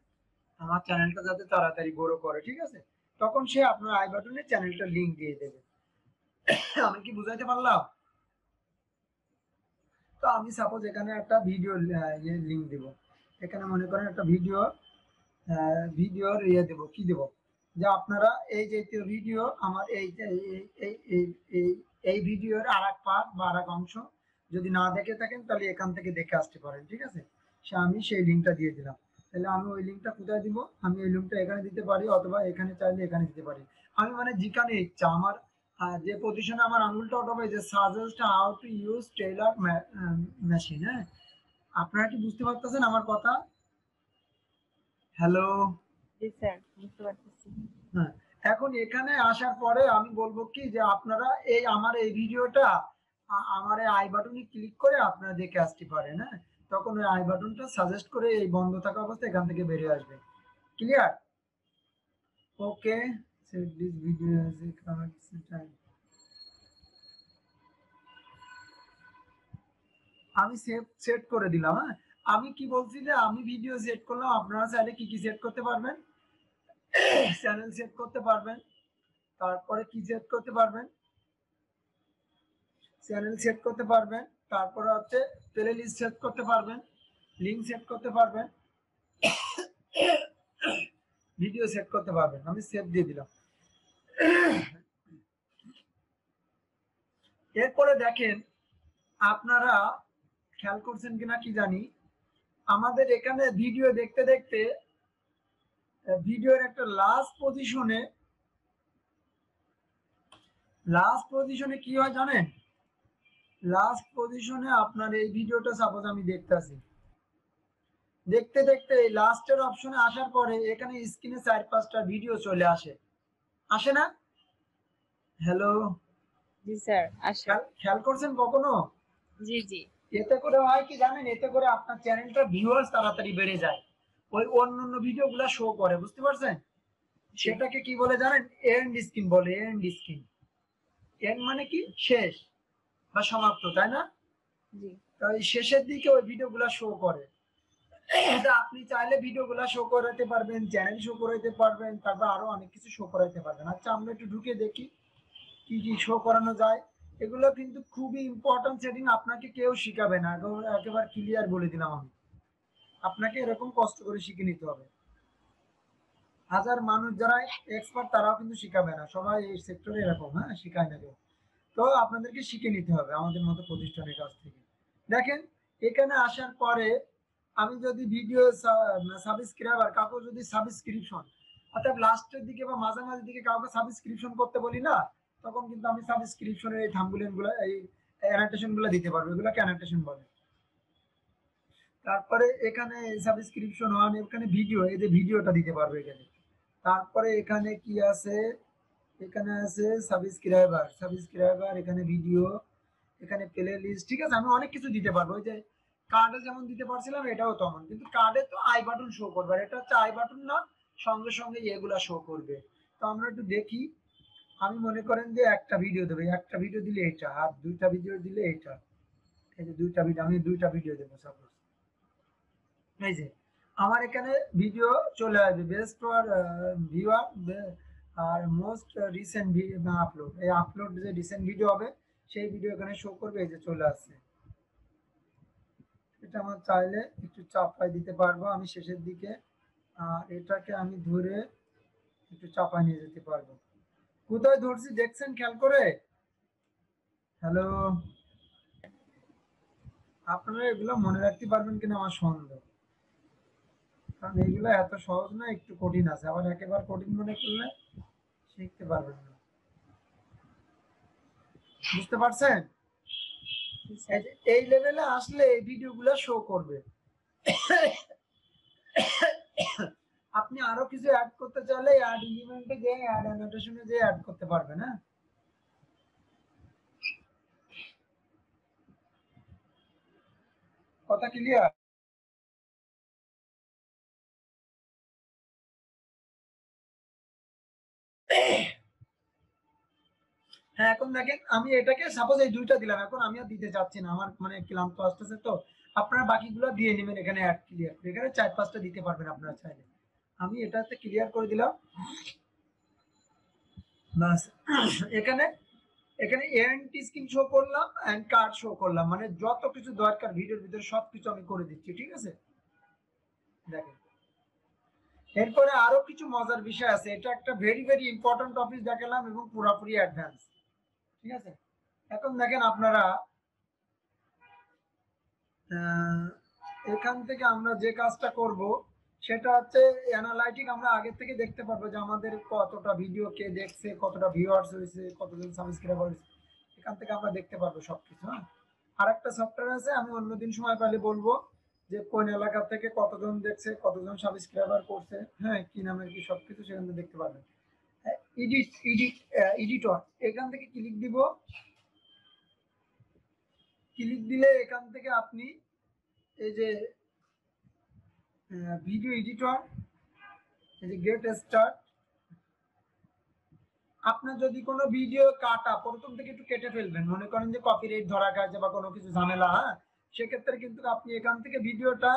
আমার চ্যানেলটা যাতে তাড়াতাড়ি গ্রো করে, ঠিক আছে? তখন সে আপনার আই বাটনে চ্যানেলটা লিংক দিয়ে দেবে। আমি কি বুঝাইতে পারলাম? তো আমি সাপোজ এখানে একটা ভিডিও লিংক দেব, এখানে মনে করেন একটা ভিডিওর দেব, কি দেব, যে আপনারা এই যে ভিডিও আমার এই এই ভিডিওর আর এক পার্ট বা আর এক অংশ যদি না দেখে থাকেন তাহলে এখান থেকে দেখে আসতে পারেন, ঠিক আছে? আমি সেই লিঙ্কটা দিয়ে দিলাম। তাহলে আমি ওই লিঙ্কটা কোথায় দিব? আমি এই লিঙ্কটা এখানে দিতে পারি, অথবা এখানে চাইলে এখানে দিতে পারি। আমি মানে যেখানে ইচ্ছা আমার যে পজিশনে আমার আঙুলটা উঠাবে, যে suggest how to use Taylor machine. হ্যাঁ, আপনারা কি বুঝতে পারতেছেন আমার কথা? হ্যালো। জি স্যার বুঝতে পারতেছি। হ্যাঁ, এখন এখানে আসার পরে আমি বলবো কি যে আপনারা এই আমার এই ভিডিওটা আমার এই আই বাটনে ক্লিক করে আপনারা দেখে আসতে পারেন। হ্যাঁ, তখন ওই আই বাটনটা সাজেস্ট করে এই বন্ধ থাকা অবস্থায় এখান থেকে বেরিয়ে আসবে। Clear? Okay, said this video as a card time. আমি সেট করে দিলাম। হ্যাঁ, আমি কি বলছি যে আমি ভিডিও সেট করলাম, আপনারা চাইলে কি কি সেট করতে পারবেন? চ্যানেল সেট করতে পারবেন, তারপরে কি সেট করতে পারবেন? চ্যানেল সেট করতে পারবেন, তারপরে হচ্ছে প্লে লিস্ট সেট করতে পারবেন, লিঙ্ক সেট করতে পারবেন, ভিডিও সেট করতে পারবেন। আমি সেভ দিয়ে দিলাম। এরপরে দেখেন, আপনারা খেয়াল করছেন কিনা কি জানি, আমাদের এখানে ভিডিও দেখতে দেখতে ভিডিওর একটা লাস্ট পজিশনে কি হয় জানেন? লাস্ট পজিশনে আপনার এই ভিডিওটা সাপোজ আমি দেখতেছি, দেখতে দেখতে এই লাস্টের অপশনে আসার পরে এখানে স্ক্রিনে 4-5টা ভিডিও চলে আসে, আসে না? হ্যালো, জি স্যার আসে। খেয়াল করছেন কখনো? জি জি। এতে করে হয় কি জানেন, এতে করে আপনার চ্যানেলটা ভিউয়ার্স তাড়াতাড়ি বেড়ে যায়, ওই অন্যান্য ভিডিওগুলো শো করে, বুঝতে পারছেন? জি সেটাকে কি বলে জানেন? এন্ড স্ক্রিন বলে, এন্ড স্ক্রিন। এন্ড মানে কি? শেষ বা সমাপ্ত, তাই না? জি। তো এই শেষের দিকে ওই ভিডিওগুলো শো করে। এটা আপনি চাইলে ভিডিওগুলো শো করাতে পারবেন, চ্যানেল শো করাতে পারবেন, তারপর আরো অনেক কিছু শো করাতে পারবেন। আচ্ছা আমরা একটু ঢুকে দেখি কি কি শো করানো যায়। এগুলো কিন্তু খুবই ইম্পর্টেন্ট সেটিং, আপনাকে কেউ শিখাবে না, একেবারে ক্লিয়ার বলে দিলাম আমি। আপনাকে এরকম কষ্ট করে শিখে নিতে হবে। হাজার মানুষ যারা এক্সপার্ট তারাও কিন্তু শিখাবে না, সবাই এই সেক্টরে এরকম, হ্যাঁ, শিখায় না কেউ। তো আপনাদেরকে শিখে নিতে হবে আমাদের মতো প্রতিষ্ঠানের কাছ থেকে। দেখেন এখানে আসার পরে আমি যদি ভিডিও সাবস্ক্রাইবার কাউকে যদি সাবস্ক্রিপশন, অর্থাৎ লাস্টের দিকে বা মাঝামাঝি দিকে কাউকে সাবস্ক্রিপশন করতে বলি না, তখন কিন্তু আমি সাবস্ক্রিপশনের এই থাম্বনেল গুলো, এই অ্যানোটেশন গুলো দিতে পারবো, এগুলোকে অ্যানোটেশন বলে। তারপরে এখানে সাবস্ক্রিপশন ওয়ান, এখানে ভিডিও, এই যে ভিডিওটা দিতে পারবো এখানে। তারপরে এখানে কি আছে, এখানে আছে সাবস্ক্রাইবার, এখানে ভিডিও, এখানে প্লে লিস্ট, ঠিক আছে। আমি অনেক কিছু দিতে পারবো, ওই যে কার্ডে যেমন দিতে পারছিলাম এটাও তেমন, কিন্তু কার্ডে তো আই বাটন শো করবে, আর এটা হচ্ছে আই বাটন না, সঙ্গে সঙ্গে এগুলা শো করবে। তো আমরা একটু দেখি। আমি মনে করেন যে একটা ভিডিও দেবে, একটা ভিডিও দিলে এটা, আর দুইটা ভিডিও দিলে এটা। এই যে দুইটা ভিডিও, আমি দুইটা ভিডিও দেবো সাপোজ। এই যে আমার এখানে ভিডিও চলে আসবে, বেস্ট ফর ভিউয়ার আর মোস্ট রিসেন্ট আপলোড, এই আপলোড যে রিসেন্ট ভিডিও হবে সেই ভিডিও এখানে শো করবে, এই যে চলে আসছে। এটা আমার চাইলে একটু চাপাই দিতে পারবো আমি শেষের দিকে, আর এটাকে আমি ধরে একটু চাপাই নিয়ে যেতে পারবো। কোথায় ধরছি দেখছেন খেয়াল করে? হ্যালো, আপনারা এগুলো মনে রাখতে পারবেন কিনা আমার সন্দেহ, কারণ এগুলো এত সহজ না, একটু কঠিন আছে, আবার একেবারে কঠিন মনে করলে শিখতে পারবেন না। বুঝতে পারছেন? এই যে এই লেভেলে আসলে এই ভিডিওগুলো শো করবে। আপনি আরো কিছু অ্যাড করতে চাইলে অ্যাড এলিমেন্টে গিয়ে অ্যাড অ্যানোটেশনে গিয়ে অ্যাড করতে পারবেন, হ্যাঁ। কথা ক্লিয়ার? হ্যাঁ, এখন দেখেন আমি এটাকে সাপোজ এই দুইটা দিলাম, এখন আমি আর দিতে চাচ্ছি না, আমার মানে ক্লান্ত আসতেছে, তো আপনারা বাকিগুলো দিয়ে নেবেন এখানে অ্যাড ক্লিয়ার, এখানে 4-5টা দিতে পারবেন আপনারা চাইলে। আমি এটাতে ক্লিয়ার করে দিলাম, বাস। এখানে এখানে এন্ড স্ক্রিন শো করলাম, এন্ড কার্ড শো করলাম, মানে যত কিছু দরকার ভিডিওর ভিতরে সবকিছু আমি করে দিচ্ছি, ঠিক আছে। দেখেন এরপরে আরো কিছু মজার বিষয় আছে, এটা একটা ভেরি ভেরি ইম্পর্টেন্ট টপিক দেখালাম এবং পুরোপুরি অ্যাডভান্স, ঠিক আছে। এখন দেখেন আপনারা এখান থেকে আমরা যে কাজটা করব সেটা হচ্ছে অ্যানালাইটিক, আমরা আগে থেকে দেখতে পারবো যে আমাদের কতটা ভিডিও কে দেখছে, কতটা ভিউয়ার্স হয়েছে, কতজন সাবস্ক্রাইবার হয়েছে, এখান থেকে আমরা দেখতে পারবো সবকিছু, হ্যাঁ। আর একটা সফটওয়্যার আছে, আমি অন্যদিন সময় পেলে বলবো, যে কোন এলাকা থেকে কতজন দেখছে, কতজন সাবস্ক্রাইবার করছে, হ্যাঁ, কি নামের কি, সবকিছু সেখান থেকে দেখতে পারবেন। এডিটর, এখান থেকে ক্লিক দিব, ক্লিক দিলে এখান থেকে আপনি এই যে ভিডিও এডিটর, এই যে গেট স্টার্ট, আপনার যদি কোনো ভিডিও কাটা প্রথম থেকে একটু কেটে ফেলবেন, মনে করেন যে কপিরাইট ধরা গেছে বা কোনো কিছু ঝামেলা, হ্যাঁ, সেক্ষেত্রে কিন্তু আপনি এখান থেকে ভিডিওটা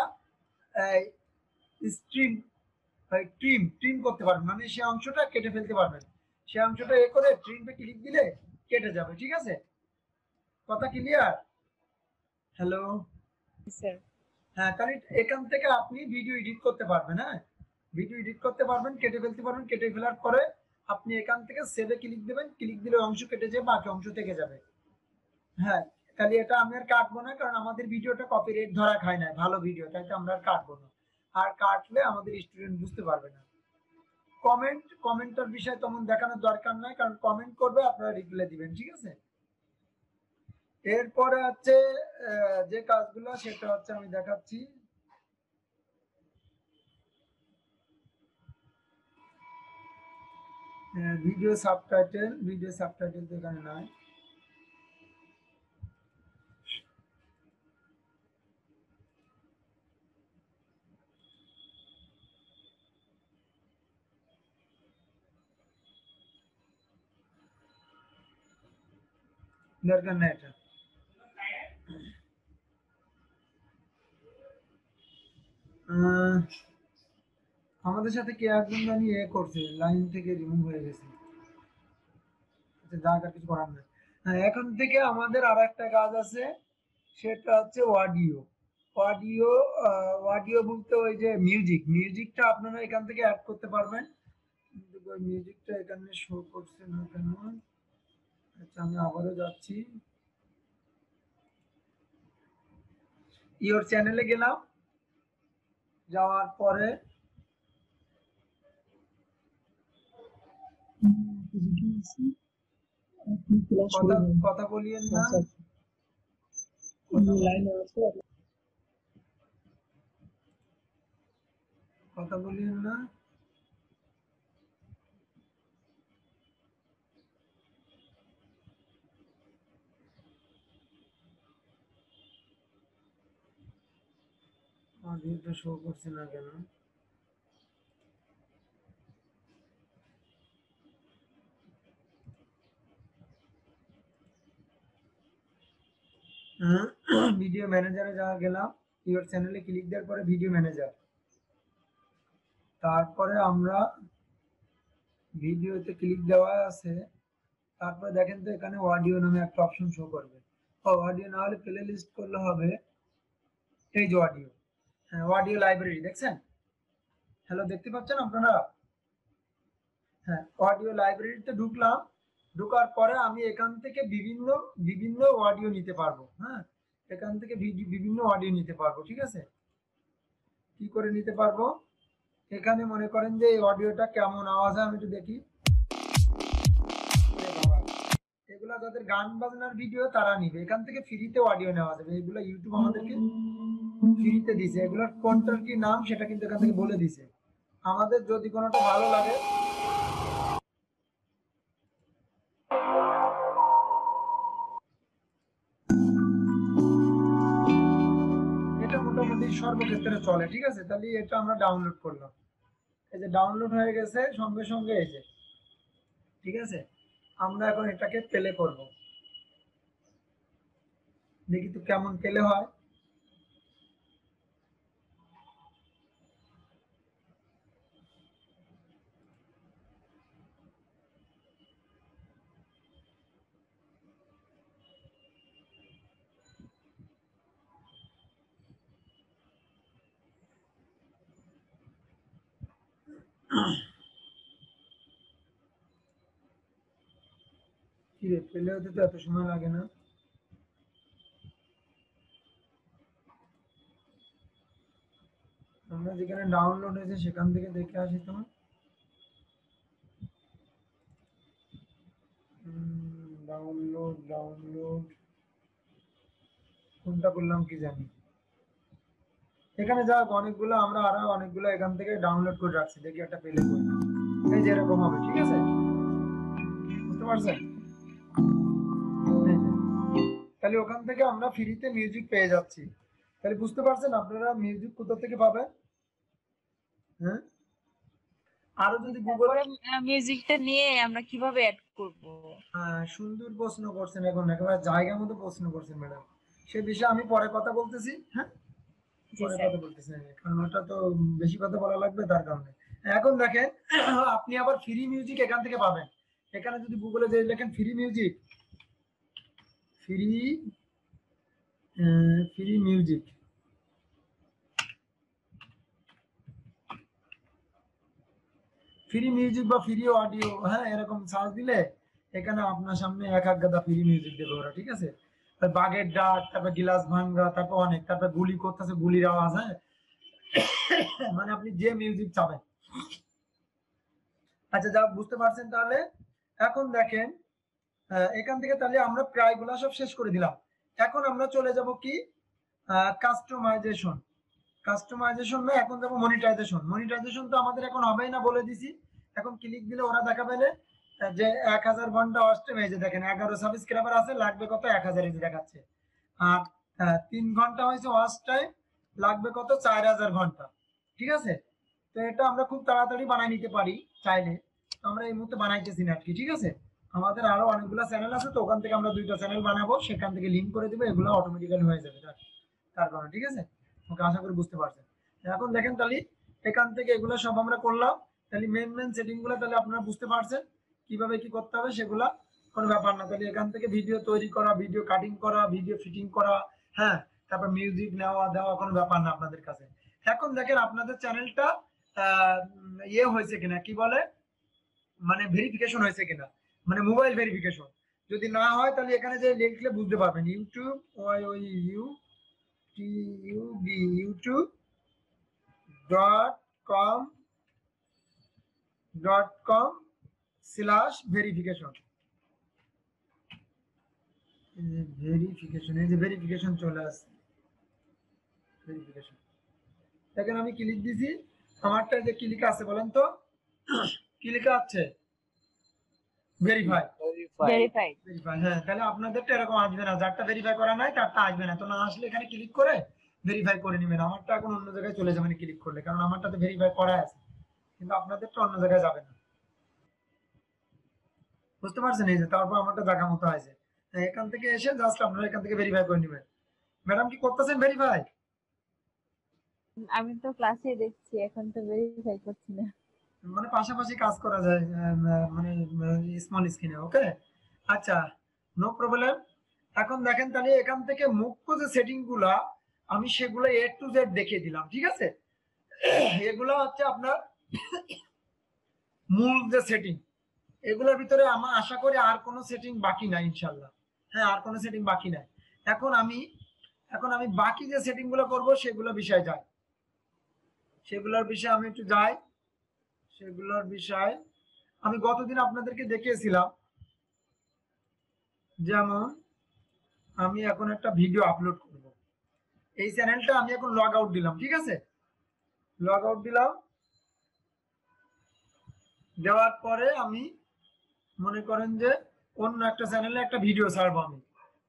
স্ট্রিম ট্রিম করতে পারবেন, মানে সে অংশটা কেটে ফেলতে পারবেন, সে অংশটা এ করে ট্রিমে ক্লিক দিলে কেটে যাবে, ঠিক আছে। কথা ক্লিয়ার? Hello, sir. হ্যাঁ, তাহলে এখান থেকে আপনি ভিডিও এডিট করতে পারবেন, হ্যাঁ, ভিডিও এডিট করতে পারবেন, কেটে ফেলতে পারবেন, কেটে ফেলার পরে আপনি এখান থেকে সেভে ক্লিক দেবেন, ক্লিক দিলে অংশ কেটে যাবে, বাকি অংশ থেকে যাবে, হ্যাঁ। তাহলে এটা আমি আর কাটবো না, কারণ আমাদের ভিডিওটা কপিরাইট ধরা খায় না, ভালো ভিডিও, তাই তো আমরা আর কাটবো না, আর কাটলে আমাদের স্টুডেন্ট বুঝতে পারবে না। কমেন্টের বিষয় তেমন দেখানোর দরকার নাই, কারণ কমেন্ট করবে আপনারা রিপ্লাই দিবেন, ঠিক আছে। এরপরে হচ্ছে যে কাজগুলো সেটা হচ্ছে আমি দেখাচ্ছি। ভিডিও সাবটাইটেল তো এখানে নাই। দরকার নাই এটা। আমাদের সাথে কে একজন জানি করছে, লাইন থেকে রিমুভ হয়ে গেছে। আচ্ছা যাক, আর কিছু করার নেই। হ্যাঁ, এখন থেকে আমাদের আর একটা কাজ আছে, সেটা হচ্ছে অডিও। অডিও অডিও বলতে ওই যে মিউজিকটা আপনারা এখান থেকে অ্যাড করতে পারবেন, কিন্তু ওই মিউজিকটা এখানে শো করছে না কেন। আচ্ছা আমি আবারও যাচ্ছি, ইওর চ্যানেলে গেলাম, যাওয়ার পরে কথা কথা বলিয়েন না, কথা বলিয়েন না। অডিওটা শো করছে না কেন। ভিডিও ম্যানেজারে যা গেলাম, ইওর চ্যানেলে ক্লিক দেওয়ার পরে ভিডিও ম্যানেজার, তারপরে আমরা ভিডিওতে ক্লিক দেওয়া আছে, তারপরে দেখেন তো এখানে অডিও নামে একটা অপশন শো করবে। অডিও না হলে প্লে লিস্ট করলে হবে, এই যে অডিও, হ্যাঁ অডিও লাইব্রেরি দেখছেন, হ্যালো দেখতে পাচ্ছেন আপনারা? হ্যাঁ, অডিও লাইব্রেরিতে ঢুকলাম, ঢোকার পরে আমি এখান থেকে বিভিন্ন বিভিন্ন অডিও নিতে পারবো। হ্যাঁ, এখান থেকে বিভিন্ন অডিও নিতে পারবো, ঠিক আছে? কি করে নিতে পারবো? এখানে মনে করেন যে এই অডিওটা কেমন আওয়াজ হয় আমি একটু দেখি। এগুলা যাদের গান বাজনার ভিডিও তারা নিবে, এখান থেকে ফ্রিতে অডিও নেওয়া যাবে। এগুলা ইউটিউব আমাদেরকে ফ্রিতে দিছে, এগুলোর কোনটার কি নাম সেটা কিন্তু এখান থেকে বলে দিছে। আমাদের যদি কোনোটা ভালো লাগে, এটা মোটামুটি সর্বক্ষেত্রে চলে, ঠিক আছে? তাহলে এটা আমরা ডাউনলোড করলাম, এই যে ডাউনলোড হয়ে গেছে সঙ্গে সঙ্গে, এই যে ঠিক আছে। আমরা এখন এটাকে প্লে করব, দেখি তো কেমন প্লে হয়। কি রে, প্লে হতে তো এত সময় লাগে না। আমরা যেখানে ডাউনলোড হয়েছে সেখান থেকে দেখে আসি তো। ডাউনলোড ডাউনলোড কোনটা করলাম কি জানি। এখানে যা অনেকগুলো, আমরা আরো অনেকগুলো এখান থেকে ডাউনলোড করে রাখছি, দেখি একটা প্লে করি, এই যে এরকম হবে, ঠিক আছে? বুঝতে পারছেন? এই যে, তাহলে ওখান থেকে আমরা ফ্রিতে মিউজিক পেয়ে যাচ্ছি। তাহলে বুঝতে পারছেন আপনারা মিউজিক কোথা থেকে পাবেন? হ্যাঁ, আরো যদি গুগল, তারপরে মিউজিকটা নিয়ে আমরা কিভাবে অ্যাড করব? সুন্দর প্রশ্ন করছেন, এখন একেবারে জায়গা মতো প্রশ্ন করছেন ম্যাডাম। সে বিষয়ে আমি পরে কথা বলতেছি। হ্যাঁ, জি পরে স্যার। কথা বলতেছি, কারণ ওটা তো বেশি কথা বলা লাগবে তার কারণে। এখন দেখেন, আপনি আবার ফ্রি মিউজিক এখান থেকে পাবেন। এখানে যদি গুগলে যে লেখেন free music, free free music, free music বা ফ্রি অডিও, হ্যাঁ এরকম সার্চ দিলে এখানে আপনার সামনে এক এক গাদা ফ্রি মিউজিক দেবে ওরা, ঠিক আছে? আর বাঘের ডাক, তারপর গিলাস ভাঙ্গা, তারপর অনেক, তারপর গুলি করতেছে, গুলির আওয়াজ, হ্যাঁ মানে আপনি যে মিউজিক চাবেন। আচ্ছা যা বুঝতে পারছেন তাহলে। এখন দেখেন, এখান থেকে তাহলে আমরা প্রায়গুলা সব শেষ করে দিলাম। এখন আমরা চলে যাব কি, কাস্টমাইজেশন। কাস্টমাইজেশন না, এখন যাবো মনিটাইজেশন। মনিটাইজেশন তো আমাদের এখন হবেই না বলে দিছি। এখন ক্লিক দিলে ওরা দেখাবে যে 1000 ঘন্টা ওয়াচ টাইম, এই যে দেখেন 11 সাবস্ক্রাইবার আছে, লাগবে কত 1000, এই যে দেখাচ্ছে। আর 3 ঘন্টা হয়েছে ওয়াচ টাইম, লাগবে কত 4000 ঘন্টা, ঠিক আছে? তো এটা আমরা খুব তাড়াতাড়ি বানাই নিতে পারি চাইলে, তো আমরা এই মুহূর্তে বানাইতেছি না আর কি, ঠিক আছে? আমাদের আরো অনেকগুলো চ্যানেল আছে, তো ওখান থেকে আমরা 2টা চ্যানেল বানাবো, সেখান থেকে লিংক করে দিব, এগুলো অটোমেটিক্যালি হয়ে যাবে তার কারণে, ঠিক আছে? ওকে, আশা করি বুঝতে পারছেন। এখন দেখেন তাহলে এখান থেকে এগুলো সব আমরা করলাম। তাহলে মেন সেটিং গুলো তাহলে আপনারা বুঝতে পারছেন কিভাবে কি করতে হবে, সেগুলা কোনো ব্যাপার না। তাহলে এখান থেকে ভিডিও তৈরি করা, ভিডিও কাটিং করা, ভিডিও ফিটিং করা, হ্যাঁ, তারপর মিউজিক নেওয়া দেওয়া কোনো ব্যাপার না আপনাদের কাছে। এখন দেখেন আপনাদের চ্যানেলটা ইয়ে হয়েছে কিনা, কি বলে, মানে ভেরিফিকেশন হয়েছে কিনা, মানে মোবাইল ভেরিফিকেশন। যদি না হয় তাহলে এখানে যে লিখলে বুঝতে পারবেন, YouTube Y O U T U B youtube.com/ভেরিফিকেশন। ভেরিফিকেশন, এই যে ভেরিফিকেশন চলে আসছে, ভেরিফিকেশন। দেখেন আমি ক্লিক দিছি, আমারটা যে ক্লিক আছে বলেন তো, ক্লিক আছে ভেরিফাই, ভেরিফাইড। ভেরিফাই। হ্যাঁ, তাহলে আপনাদেরটা এরকম আসবে না, যারটা ভেরিফাই করা নাই তারটা আসবে না। তো না আসলে এখানে ক্লিক করে ভেরিফাই করে নেবেন। আমারটা এখন অন্য জায়গায় চলে যাবে ক্লিক করলে, কারণ আমারটাতে ভেরিফাই করা আছে, কিন্তু আপনাদেরটা অন্য জায়গায় যাবে না। বুঝতে পারছেন? এই যে তারপর আমারটা জায়গা মতো আছে। এখান থেকে এসে জাস্ট আপনারা এখান থেকে ভেরিফাই করে নেবেন। ম্যাডাম কি করতেছেন ভেরিফাই? আমি তো ক্লাসে দেখছি, এখন তো ভেরিফাই করছি না। মানে পাশাপাশি কাজ করা যায়, মানে স্মল স্ক্রিনে। ওকে, আচ্ছা, নো প্রবলেম। এখন দেখেন তাহলে এখান থেকে মুখ্য যে সেটিং গুলা আমি সেগুলো A to Z দেখিয়ে দিলাম, ঠিক আছে? এগুলো হচ্ছে আপনার মূল যে সেটিং। এগুলোর ভিতরে আমার আশা করি আর কোনো সেটিং বাকি নাই ইনশাল্লাহ। হ্যাঁ, আর কোনো সেটিং বাকি নাই। এখন আমি বাকি যে সেটিং গুলো করবো সেগুলো বিষয়ে যাই, সেগুলোর বিষয়ে আমি একটু যাই। সেগুলোর বিষয় আমি গতদিন আপনাদেরকে দেখিয়েছিলাম। যেমন আমি এখন একটা ভিডিও আপলোড করব, এই চ্যানেলটা আমি এখন লগ আউট দিলাম, ঠিক আছে? লগ আউট দিলাম, দেওয়ার পরে আমি মনে করেন যে অন্য একটা চ্যানেলে একটা ভিডিও ছাড়বো আমি।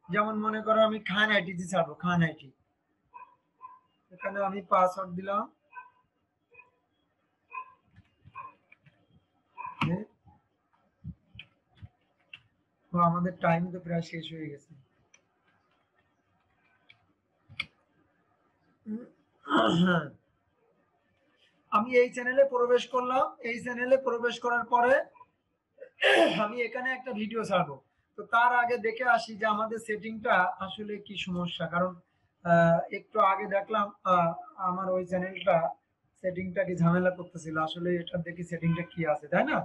যেমন মনে করো আমি খান আইটি ছাড়বো, খান আইটি। এখানে আমি পাসওয়ার্ড দিলাম। তো আমাদের টাইম তো প্রায় শেষ হয়ে গেছে। আমি এই চ্যানেলে প্রবেশ করলাম, এই চ্যানেলে প্রবেশ করার পরে আমি এখানে একটা ভিডিও ছাড়বো। তো তার আগে দেখে আসি যে আমাদের সেটিংটা আসলে কি সমস্যা। কারণ একটু আগে দেখলাম আমার ওই চ্যানেলটা সেটিংটা কি ঝামেলা করতেছিল। আসলে এটা দেখি সেটিংটা কি আছে, তাই না?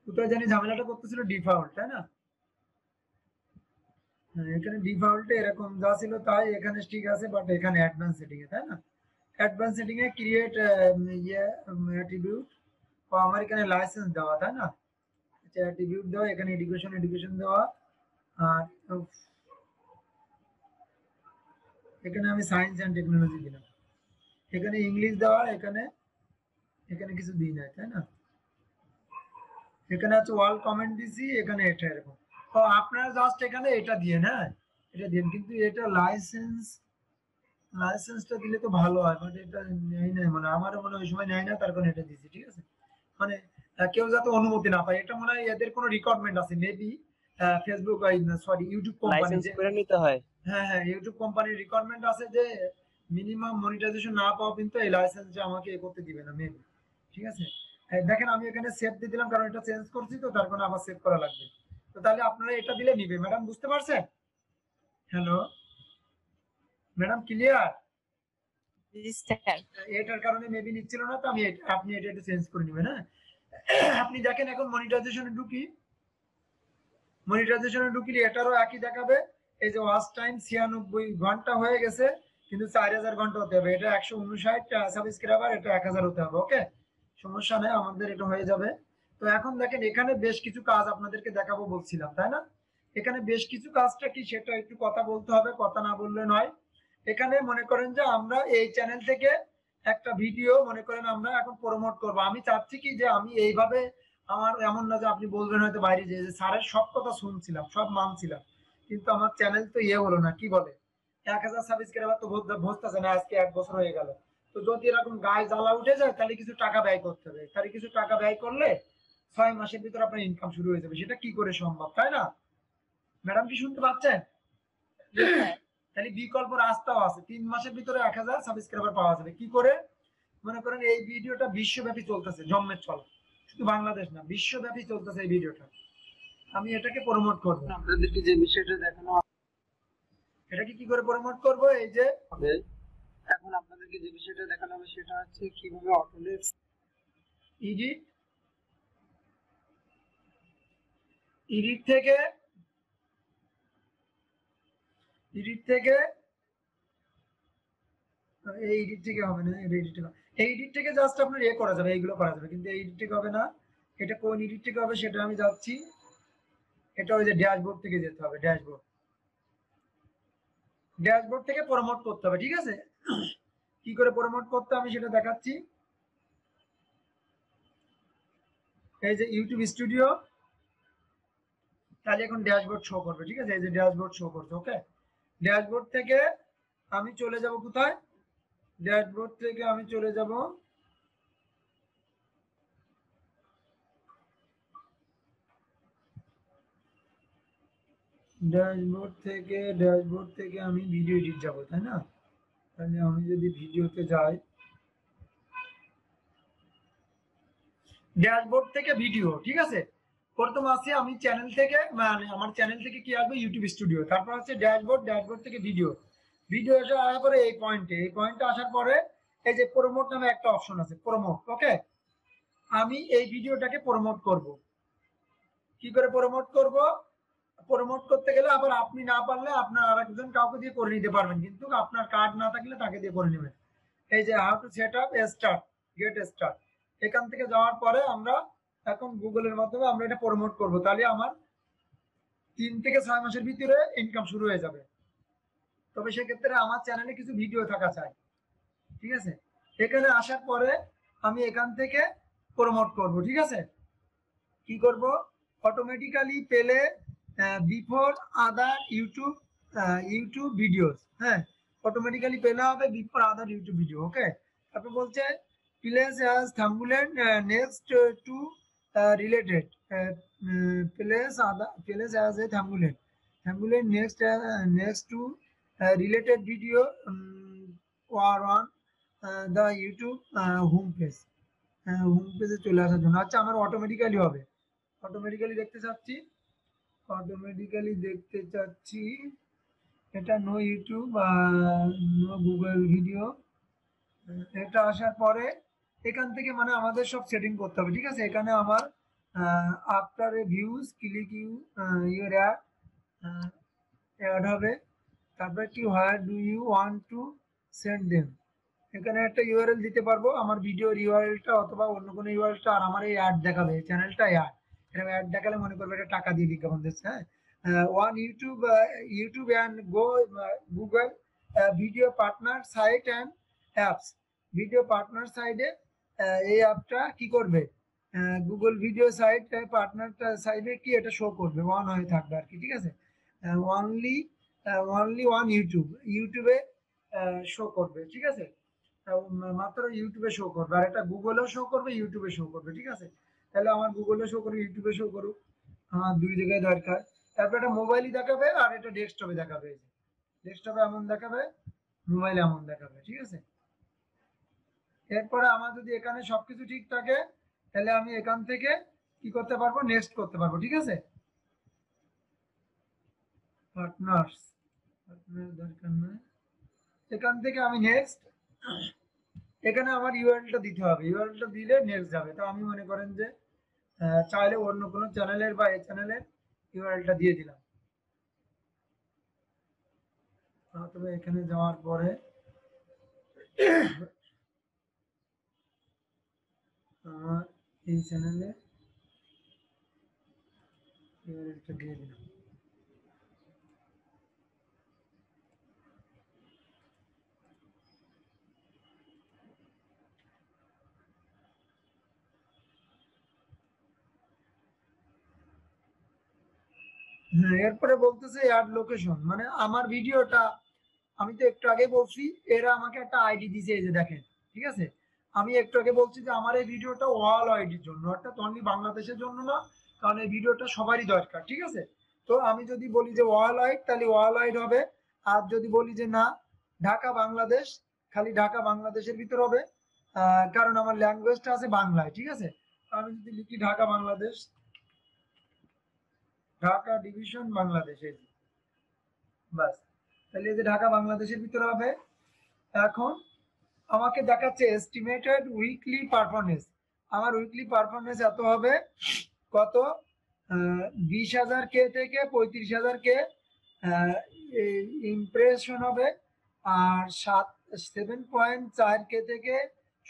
কোথায় জানি ঝামেলাটা করতেছিল, ডিফল্ট, তাই না? এখানে ডিফল্টে এরকম যা ছিল তাই এখানে ঠিক আছে, বাট এখানে অ্যাডভান্স সেটিং এ, তাই না? অ্যাডভান্স সেটিং এ ক্রিয়েট ইয়ে অ্যাট্রিবিউট, ও আমার এখানে লাইসেন্স দেওয়া, তাই না? আচ্ছা, অ্যাট্রিবিউট দেওয়া, এখানে এডুকেশন দেওয়া। আর এখানে আমি সায়েন্স এন্ড টেকনোলজি দিলাম। এখানে ইংলিশ দেওয়া, এখানে এখানে কিছু দিই নাই, তাই না? এখানে আছে ওয়াল কমেন্ট দিছি, এখানে এটা এরকম। তো আপনারা জাস্ট এখানে এটা দিয়ে, হ্যাঁ, এটা দিন। কিন্তু এটা লাইসেন্সটা দিলে তো ভালো হয়, বাট এটা নেই নাই, মানে আমারও মনে হয় ওই সময় নেয় না, তার কারণে এটা দিছি, ঠিক আছে? মানে কেউ যাতে অনুমতি না পায়, এটা মনে হয় এদের কোনো রিকোয়ারমেন্ট আছে maybe, Facebook, sorry, YouTube company licence যে, করে নিতে হয়। হ্যাঁ হ্যাঁ, ইউটিউব কোম্পানির রিকোয়ারমেন্ট আছে যে মিনিমাম মনিটাইজেশন না পাওয়া কিন্তু এই লাইসেন্সটা আমাকে এ করতে দিবে না মেবি, ঠিক আছে? দেখেন আমি এখানে সেভ দিয়ে দিলাম, কারণ এটা চেঞ্জ করছি, তো তার কারণে আবার সেভ করা লাগবে। তো তাহলে আপনারা এটা দিলে নিবে। ম্যাডাম বুঝতে পারছেন? Hello madam, clear? রেজিস্টার। এটার কারণে মেবি নিচ্ছিল না, তো আপনি এটা একটু চেঞ্জ করে নেবেন, হ্যাঁ? আপনি দেখেন এখন মনিটাইজেশনে ঢুকিলে এটারও একই দেখাবে। এই যে ওয়াচ টাইম 96 ঘন্টা হয়ে গেছে, কিন্তু 4000 ঘন্টা হতে হবে। এটা 159 সাবস্ক্রাইবার, এটা 1000 হতে হবে। ওকে, সমস্যা নেই, আমাদের এটা হয়ে যাবে। তো এখন দেখেন এখানে বেশ কিছু কাজ আপনাদেরকে দেখাবো বলছিলাম, তাই না? এখানে বেশ কিছু কাজটা কি সেটা একটু কথা বলতে হবে, কথা না বললে নয়। এখানে মনে করেন যে আমরা এই চ্যানেল থেকে একটা ভিডিও মনে করেন আমরা এখন প্রমোট করব। আমি চাচ্ছি কি যে আমি এইভাবে, আমার এমন না যে আপনি বলবেন হয়তো বাইরে যে স্যারের সব কথা শুনছিলাম, সব মানছিলাম, কিন্তু আমার চ্যানেল তো ইয়ে হলো না, কি বলে, 1000 সাবস্ক্রাইবার তো ভোজতেছে না, আজকে 1 বছর হয়ে গেল। তো যদি এরকম গায়ে জ্বালা উঠে যায় তাহলে কিছু টাকা ব্যয় করতে হবে। তাহলে কিছু টাকা ব্যয় করলে 6 মাসের ভিতর আপনার ইনকাম শুরু হয়ে যাবে। সেটা কি করে সম্ভব, তাই না? ম্যাডাম কি শুনতে পাচ্ছেন? জি স্যার। তাহলে বিকল্প রাস্তাও আছে, 3 মাসের ভিতরে 1000 সাবস্ক্রাইবার পাওয়া যাবে। কি করে? মনে করেন এই ভিডিওটা বিশ্বব্যাপী চলতেছে, জম্মের চল, শুধু বাংলাদেশ না, বিশ্বব্যাপী চলতেছে এই ভিডিওটা। আমি এটাকে প্রমোট করব, আপনাদেরকে যে বিষয়টা দেখানো এটাকে কি করে প্রমোট করব? এই যে হবে, এখন আপনাদেরকে যে বিষয়টা দেখানো হবে সেটা হচ্ছে কিভাবে অটোডেস্ক এডিট, এডিট থেকে এই এডিট থেকে হবে না, এই এডিট থেকে জাস্ট আপনার এ করা যাবে, এইগুলো করা যাবে, কিন্তু এই এডিট থেকে হবে না। এটা কোন এডিট থেকে হবে সেটা আমি যাচ্ছি, এটা ওই যে ড্যাশবোর্ড থেকে যেতে হবে, ড্যাশবোর্ড থেকে প্রমোট করতে হবে, ঠিক আছে? কি করে প্রমোট করতে আমি সেটা দেখাচ্ছি। এই যে ইউটিউব স্টুডিও, তাহলে এখন ড্যাশবোর্ড শো করবে, ঠিক আছে? এই যে ড্যাশবোর্ড শো করছে, ওকে। ড্যাশবোর্ড থেকে আমি চলে যাব কোথায়? ড্যাশবোর্ড থেকে আমি চলে যাব ড্যাশবোর্ড থেকে আমি ভিডিও এডিট যাব, তাই না? তাহলে আমি যদি ভিডিওতে যাই, ড্যাশবোর্ড থেকে ভিডিও, ঠিক আছে? প্রথম আসে আমি চ্যানেল থেকে, মানে আমার চ্যানেল থেকে কি আসবে? ইউটিউব স্টুডিও, তারপর হচ্ছে ড্যাশবোর্ড থেকে ভিডিও, আসার পরে এই পয়েন্টে আসার পরে এই যে প্রমোট নামে একটা অপশন আছে, প্রমোট, ওকে। আমি এই ভিডিওটাকে প্রমোট করব। কি করে প্রমোট করব? প্রমোট করতে গেলে আবার আপনি না পারলে আপনার আরেকজন কাউকে দিয়ে করে নিতে পারবেন, কিন্তু আপনার কার্ড না থাকলে তাকে দিয়ে করে নেবেন। এই যে how to set up get start, এখান থেকে যাওয়ার পরে আমরা এখন গুগলের মাধ্যমে আমরা এটা প্রমোট করব, তাহলে আমার 3 থেকে 6 মাসের ভিতরে ইনকাম শুরু হয়ে যাবে। তবে সেক্ষেত্রে আমার চ্যানেলে কিছু ভিডিও থাকা চাই, ঠিক আছে? এখানে আসার পরে আমি এখান থেকে প্রমোট করব, ঠিক আছে? কি করব? Automatically play before other YouTube videos, হ্যাঁ, অটোমেটিক্যালি পেলে হবে before other YouTube video, okay. তারপর বলছে place as thumbnail next to related, place as a thumbnail next to related video or on the YouTube home পেজে চলে আসার জন্য। আচ্ছা, আমার অটোমেটিক্যালি হবে, অটোমেটিক্যালি দেখতে চাচ্ছি, এটা no YouTube no Google video, এটা আসার পরে এখান থেকে মানে আমাদের সব সেটিং করতে হবে, ঠিক আছে? এখানে আমার after a views click your ad হবে, তারপরে কি where do you want to send them, এখানে একটা ইউআরএল দিতে পারবো, আমার ভিডিওর ইউআরএলটা অথবা অন্য কোনো ইউআরএলটা, আর আমার এই অ্যাড দেখাবে, চ্যানেলটা এরকম অ্যাড দেখালে মনে করবে এটা টাকা দিয়ে বিজ্ঞাপন দিচ্ছে, হ্যাঁ। On YouTube and go Google video partner site and apps, video partner সাইডে এই অ্যাপটা কি করবে? গুগল ভিডিও সাইট পার্টনার সাইডে কি এটা শো করবে, ওয়ান হয়ে থাকবে আর কি, ঠিক আছে? অনলি ওয়ান ইউটিউবে শো করবে, ঠিক আছে? মাত্র ইউটিউবে শো করবে, আর এটা গুগলেও শো করবে, ইউটিউবে শো করবে, ঠিক আছে? তাহলে আমার গুগলে শো করবে, ইউটিউবে শো করুক, আমার 2 জায়গায় দরকার। তারপর এটা মোবাইলই দেখাবে আর এটা ডেস্কটপে দেখাবে, ডেস্কটপে এমন দেখাবে, মোবাইলে এমন দেখাবে, ঠিক আছে? এরপরে আমার যদি এখানে সবকিছু ঠিক থাকে তাহলে আমি এখান থেকে কি করতে পারবো? নেক্সট করতে পারবো, ঠিক আছে? পার্টনার দরকার নয়, এখান থেকে আমি নেক্সট, এখানে আমার ইউআরএলটা দিতে হবে, ইউআরএলটা দিলে নেক্সট যাবে। তো আমি মনে করেন যে চাইলে অন্য কোনো চ্যানেলের বা এই চ্যানেলের ইউআরএলটা দিয়ে দিলাম, তবে এখানে যাওয়ার পরে আমার এই চ্যানেলে ইউআরএলটা দিয়ে দিলাম। হ্যাঁ, এরপরে বলতেছে অ্যাড লোকেশন, মানে আমার ভিডিওটা, আমি তো একটু আগে বলছি এরা আমাকে একটা আইডি দিয়েছে, এই যে দেখেন, ঠিক আছে? আমি একটু আগে বলছি যে আমার এই ভিডিওটা ওয়াল আইডির জন্য, অর্থাৎ অনলি বাংলাদেশের জন্য না, কারণ এই ভিডিওটা সবারই দরকার, ঠিক আছে? তো আমি যদি বলি যে ওয়াল আইড, তাহলে ওয়াল আইড হবে, আর যদি বলি যে না ঢাকা বাংলাদেশ, খালি ঢাকা বাংলাদেশের ভিতর হবে, কারণ আমার ল্যাঙ্গুয়েজটা আছে বাংলায়, ঠিক আছে। তো আমি যদি লিখি ঢাকা বাংলাদেশ, ঢাকা ডিভিশন বাংলাদেশ, এই যে, বাস, তাহলে এই যে ঢাকা বাংলাদেশের ভিতরে হবে। এখন আমাকে দেখাচ্ছে এস্টিমেটেড উইকলি পারফরমেন্স, আমার উইকলি পারফরমেন্স এত হবে, কত, 20,000 কে থেকে 35,000 কে ইমপ্রেশন হবে, আর 7.4 কে থেকে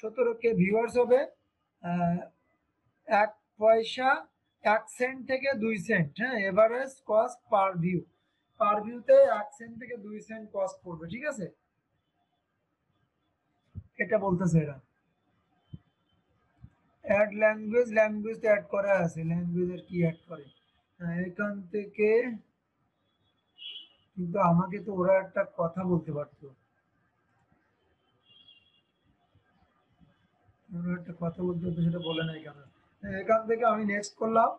17 কে ভিউয়ার্স হবে, 1 পয়সা 1 সেন্ট থেকে 2 সেন্ট, হ্যাঁ, এভারেজ কস্ট পার ভিউ, পার ভিউতে 1 সেন্ট থেকে 2 সেন্ট কস্ট পড়বে, ঠিক আছে। এটা বলতেছে এরা। অ্যাড ল্যাঙ্গুয়েজ, ল্যাঙ্গুয়েজ তো অ্যাড করা আছে, ল্যাঙ্গুয়েজের কি অ্যাড করে, এখান থেকে, কিন্তু আমাকে তো ওরা একটা কথা বলতে পারতো, ওরা একটা কথা বলতে হতো, সেটা বলে নাই কেন। এখান থেকে আমি নেক্সট করলাম,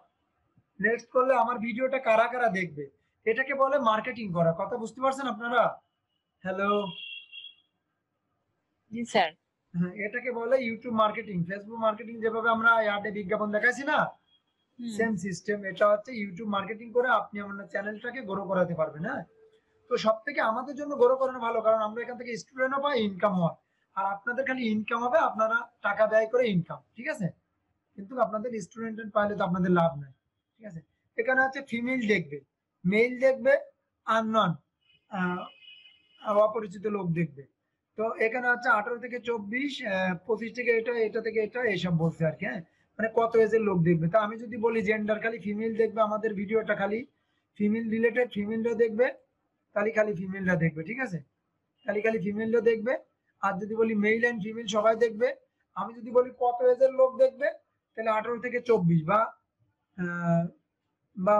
নেক্সট করলে আমার ভিডিওটা কারা কারা দেখবে, এটাকে বলে মার্কেটিং করা, কথা বুঝতে পারছেন আপনারা? হ্যালো, জি স্যার। হ্যাঁ, এটাকে বলে ইউটিউব মার্কেটিং, ফেসবুক মার্কেটিং যেভাবে আমরা অ্যাডে বিজ্ঞাপন দেখাইছি না, সেম সিস্টেম। এটা হচ্ছে ইউটিউব মার্কেটিং করে আপনি আপনার চ্যানেলটাকে গ্রো করাতে পারবেন। হ্যাঁ, তো সব থেকে আমাদের জন্য গ্রো করানো ভালো, কারণ আমরা এখান থেকে স্টুডেন্টও পাই, ইনকাম হয়, আর আপনাদের খালি ইনকাম হবে, আপনারা টাকা ব্যয় করে ইনকাম, ঠিক আছে। কিন্তু আপনাদের স্টুডেন্ট পাইলে তো আপনাদের লাভ নাই, ঠিক আছে। এখানে হচ্ছে ফিমেল দেখবে, মেল দেখবে, আননন অপরিচিত লোক দেখবে। তো এখানে হচ্ছে 18 থেকে 24, 25 থেকে এটা, এটা থেকে এটা, এইসব বলছে আর কি। হ্যাঁ, মানে কত এজের লোক দেখবে। তা আমি যদি বলি জেন্ডার, খালি ফিমেল দেখবে, আমাদের ভিডিওটা খালি ফিমেল রিলেটেড, ফিমেলরা দেখবে, খালি খালি ফিমেলরা দেখবে, ঠিক আছে, খালি খালি ফিমেলরা দেখবে। আর যদি বলি মেল এন্ড ফিমেল সবাই দেখবে, আমি যদি বলি কত এজের লোক দেখবে, তাহলে 18 থেকে 24 আহ, বা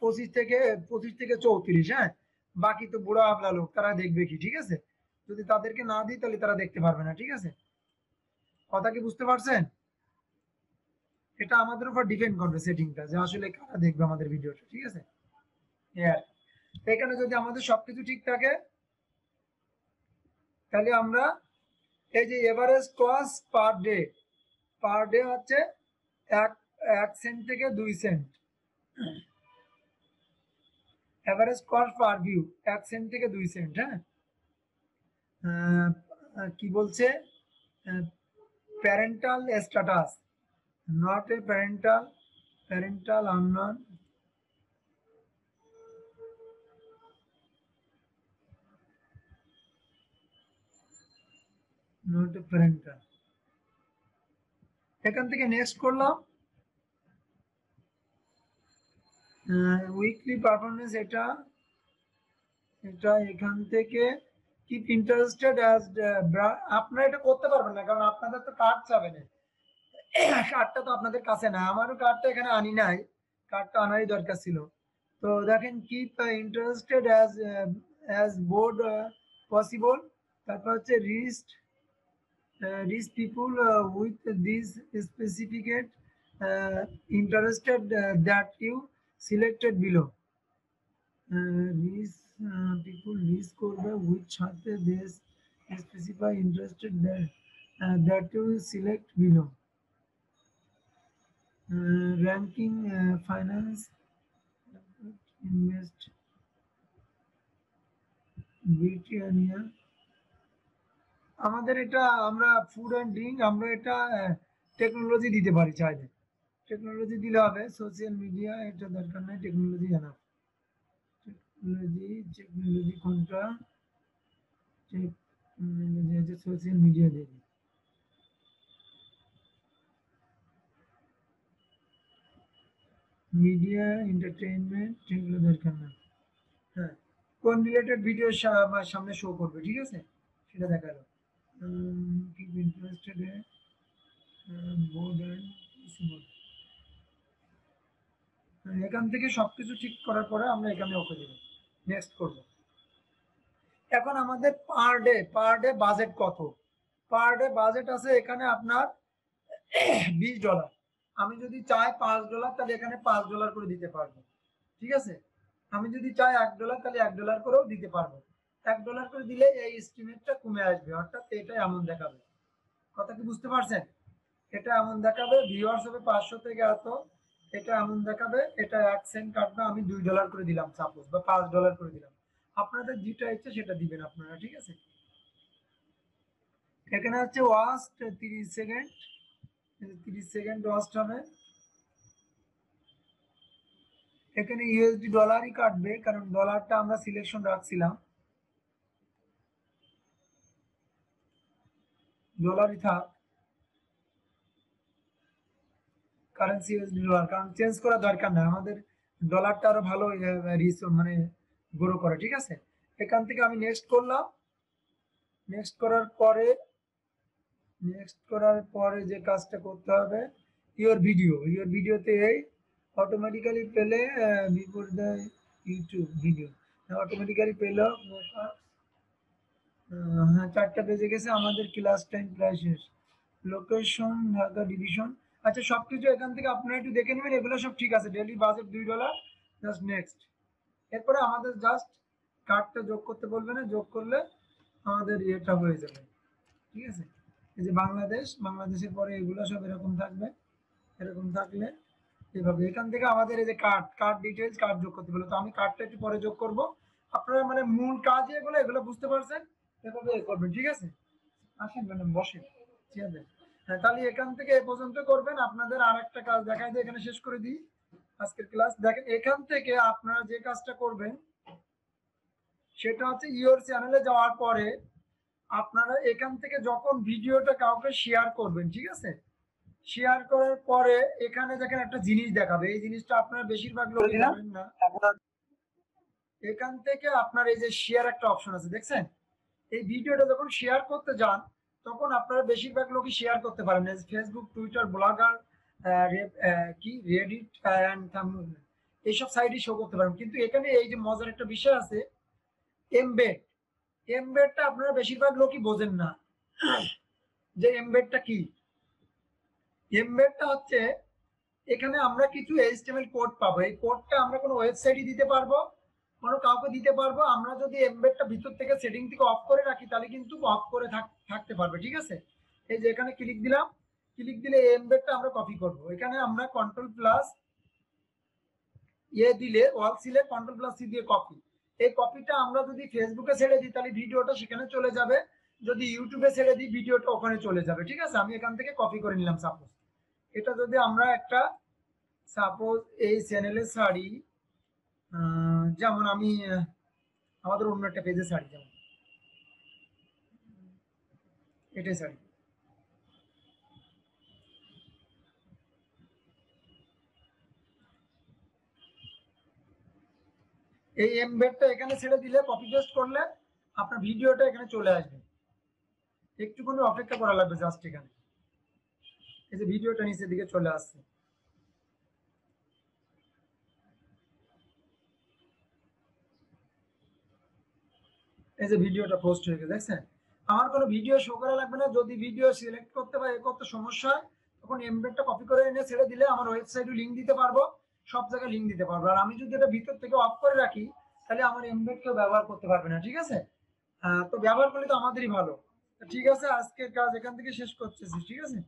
25 থেকে 34, হ্যাঁ, বাকি তো বুড়া আবলা লোক, তারা দেখবে কি, ঠিক আছে। যদি তাদেরকে না দিই তাহলে তারা দেখতে পারবে না, ঠিক আছে। কথা কি বুঝতে পারছেন? এটা আমাদের উপর ডিপেন্ড করবে সেটিংটা, যে আসলে কারা দেখবে আমাদের ভিডিওটা, ঠিক আছে। এখানে যদি আমাদের সবকিছু ঠিক থাকে, তাহলে আমরা এই যে এভারেজ কস্ট পার ডে হচ্ছে 1 সেন্ট থেকে 2 cent, average cost per view 1 cent থেকে 2 সেন্ট। হ্যাঁ, কি বলছে, parental status, not a parental unknown, not a parental. এখান থেকে নেক্সট করলাম, উইকলি পারফরমেন্স, এটা এটা এখান থেকে কিপ ইন্টারেস্টেড অ্যাজ, আপনারা এটা করতে পারবেন না, কারণ আপনাদের তো কার্ড চাবে না, কার্ডটা তো আপনাদের কাছে না, আমারও কার্ডটা এখানে আনি নাই, কার্ডটা আনারই দরকার ছিল। তো দেখেন keep interested as broad possible, তারপর হচ্ছে reach people with this specific interested that you selected below, reach people reach করবে উইথ সাথে দেশ specify interested that you select below, ranking finance invest Britannia. আমাদের এটা, আমরা ফুড অ্যান্ড ড্রিঙ্ক, আমরা এটা টেকনোলজি দিতে পারি চাইলে, টেকনোলজি দিলে হবে। সোশ্যাল মিডিয়া এটা দরকার নাই, টেকনোলজি জানা, টেকনোলজি কোনটা, টেকনোলজি আছে, সোশ্যাল মিডিয়া দেবে, মিডিয়া এন্টারটেইনমেন্ট, এগুলো দরকার না। হ্যাঁ, কোন রিলেটেড ভিডিও সামনে শো করবে, ঠিক আছে, সেটা দেখালো। Keep interested board and board. এখান থেকে সবকিছু ঠিক করার পরে আমরা এখানে ওকে দেব, নেক্সট করব। এখন আমাদের পার ডে বাজেট কত, পার ডে বাজেট আছে এখানে আপনার $20। আমি যদি চাই $5, তাহলে এখানে $5 করে দিতে পারবো, ঠিক আছে। আমি যদি চাই $1 তাহলে $1 করেও দিতে পারবো। $1 করে দিলে এই এস্টিমেটটা কমে আসবে, অর্থাৎ এটা এমন দেখাবে। কথা কি বুঝতে পারছেন? এটা এমন দেখাবে ভিউয়ার্স হবে 500 থেকে এত, এটা এমন দেখাবে, এটা 1 সেন্ট কাটবে, আমি $2 করে দিলাম সাপোজ, বা $5 করে দিলাম। আপনাদের যেটা ইচ্ছে সেটা দিবেন আপনারা, ঠিক আছে? এখানে হচ্ছে ওয়াস্ট 30 সেকেন্ড, 30 সেকেন্ড ওয়াস্ট হবে। এখানে ইউএসডি ডলারই কাটবে, কারণ ডলারটা আমরা সিলেকশন রাখছিলাম, ডলারই থাক, কারেন্সি ইউএসডি ডলার, কারণ চেঞ্জ করার দরকার নাই, আমাদের ডলারটা আরো ভালো মানে গ্রো করে, ঠিক আছে? এখান থেকে আমি নেক্সট করলাম। নেক্সট করার পরে যে কাজটা করতে হবে, ইওর ভিডিওতে এই automatically play before the YouTube video automatically পেলো। হ্যাঁ, 4টা বেজে গেছে, আমাদের ক্লাস টাইম প্রায় শেষ। Location Dhaka division. আচ্ছা, সবকিছু এখান থেকে আপনারা একটু দেখে নেবেন, এগুলো সব ঠিক আছে। Daily budget $2, just next. এরপরে আমাদের জাস্ট কার্ডটা যোগ করতে বলবে না, যোগ করলে আমাদের এটা হয়ে যাবে, ঠিক আছে? এই যে বাংলাদেশের পরে এগুলো সব এরকম থাকবে, এরকম থাকলে এভাবে এখান থেকে আমাদের এই যে কার্ড ডিটেইলস, কার্ড যোগ করতে বলে, তো আমি কার্ডটা একটু পরে যোগ করব। আপনারা মানে মূল কাজ এগুলো বুঝতে পারছেন, এভাবে করবেন, ঠিক আছে? আসেন ম্যাডাম, বসেন চেয়ারে। হ্যাঁ, তাহলে এখান থেকে এ পর্যন্ত করবেন। আপনাদের আর একটা কাজ দেখাই দিয়ে এখানে শেষ করে দিই আজকের ক্লাস। দেখেন, এখান থেকে আপনারা যে কাজটা করবেন সেটা হচ্ছে ইওর চ্যানেলে যাওয়ার পরে আপনারা এখান থেকে যখন ভিডিওটা কাউকে শেয়ার করবেন, ঠিক আছে? শেয়ার করার পরে এখানে দেখেন একটা জিনিস দেখাবে, এই জিনিসটা আপনারা বেশিরভাগ লোক জানেন না। এখান থেকে আপনার এই যে শেয়ার একটা অপশন আছে, দেখছেন? এই ভিডিওটা যখন শেয়ার করতে যান তখন আপনারা বেশিরভাগ লোকই শেয়ার করতে পারেন, ফেসবুক, টুইটার, ব্লগার, কি রেডিট অ্যান্ড এইসব সাইটে শো করতে পারেন। কিন্তু এখানে এই যে মজার একটা বিষয় আছে, এমবেডটা আপনারা বেশিরভাগ লোকই বোঝেন না যে এমবেডটা কি। এমবেডটা হচ্ছে, এখানে আমরা কিছু এইচটিএমএল কোড পাবো, এই কোডটা আমরা কোনো ওয়েবসাইটে দিতে পারবো, কোনো কাউকে দিতে পারবো। আমরা যদি এমবেডটা ভিতর থেকে সেটিং থেকে অফ করে রাখি তাহলে কিন্তু অফ করে থাকতে পারবে, ঠিক আছে? এই যে এখানে ক্লিক দিলাম, ক্লিক দিলে এই এমবেডটা আমরা কপি করব। এখানে আমরা কন্ট্রোল+এ দিলে অল সিলেক্ট, কন্ট্রোল+সি দিয়ে কপি। এই কপিটা আমরা যদি ফেসবুকে ছেড়ে দিই তাহলে ভিডিওটা সেখানে চলে যাবে, যদি ইউটিউবে ছেড়ে দিই ভিডিওটা ওখানে চলে যাবে, ঠিক আছে? আমি এখান থেকে কপি করে নিলাম। সাপোজ এটা যদি আমরা একটা এই চ্যানেলে ছাড়ি, যেমন আমি আমাদের অন্য একটা পেজে ছাড়ি, যেমন এটাই ছাড়ি। এই এমবেডটা এখানে ছেড়ে দিলে, কপি পেস্ট করলে আপনার ভিডিওটা এখানে চলে আসবে। একটুখানি অপেক্ষা করা লাগবে জাস্ট। এখানে এই যে ভিডিওটা নিচের দিকে চলে আসছে, এই যে ভিডিওটা পোস্ট হয়ে গেছে, দেখছেন? আমার কোনো ভিডিও শো করা লাগবে না। যদি ভিডিও সিলেক্ট করতে বা করতে সমস্যা হয় তখন এমবেডটা কপি করে এনে ছেড়ে দিলে আমার ওয়েবসাইটে লিঙ্ক দিতে পারবো, সব জায়গায় লিঙ্ক দিতে পারবো। আর আমি যদি এটা ভিতর থেকে অফ করে রাখি তাহলে আমার এমবেড কেউ ব্যবহার করতে পারবে না, ঠিক আছে? তো ব্যবহার করলে তো আমাদেরই ভালো। ঠিক আছে, আজকের কাজ এখান থেকে শেষ করতেছি, ঠিক আছে?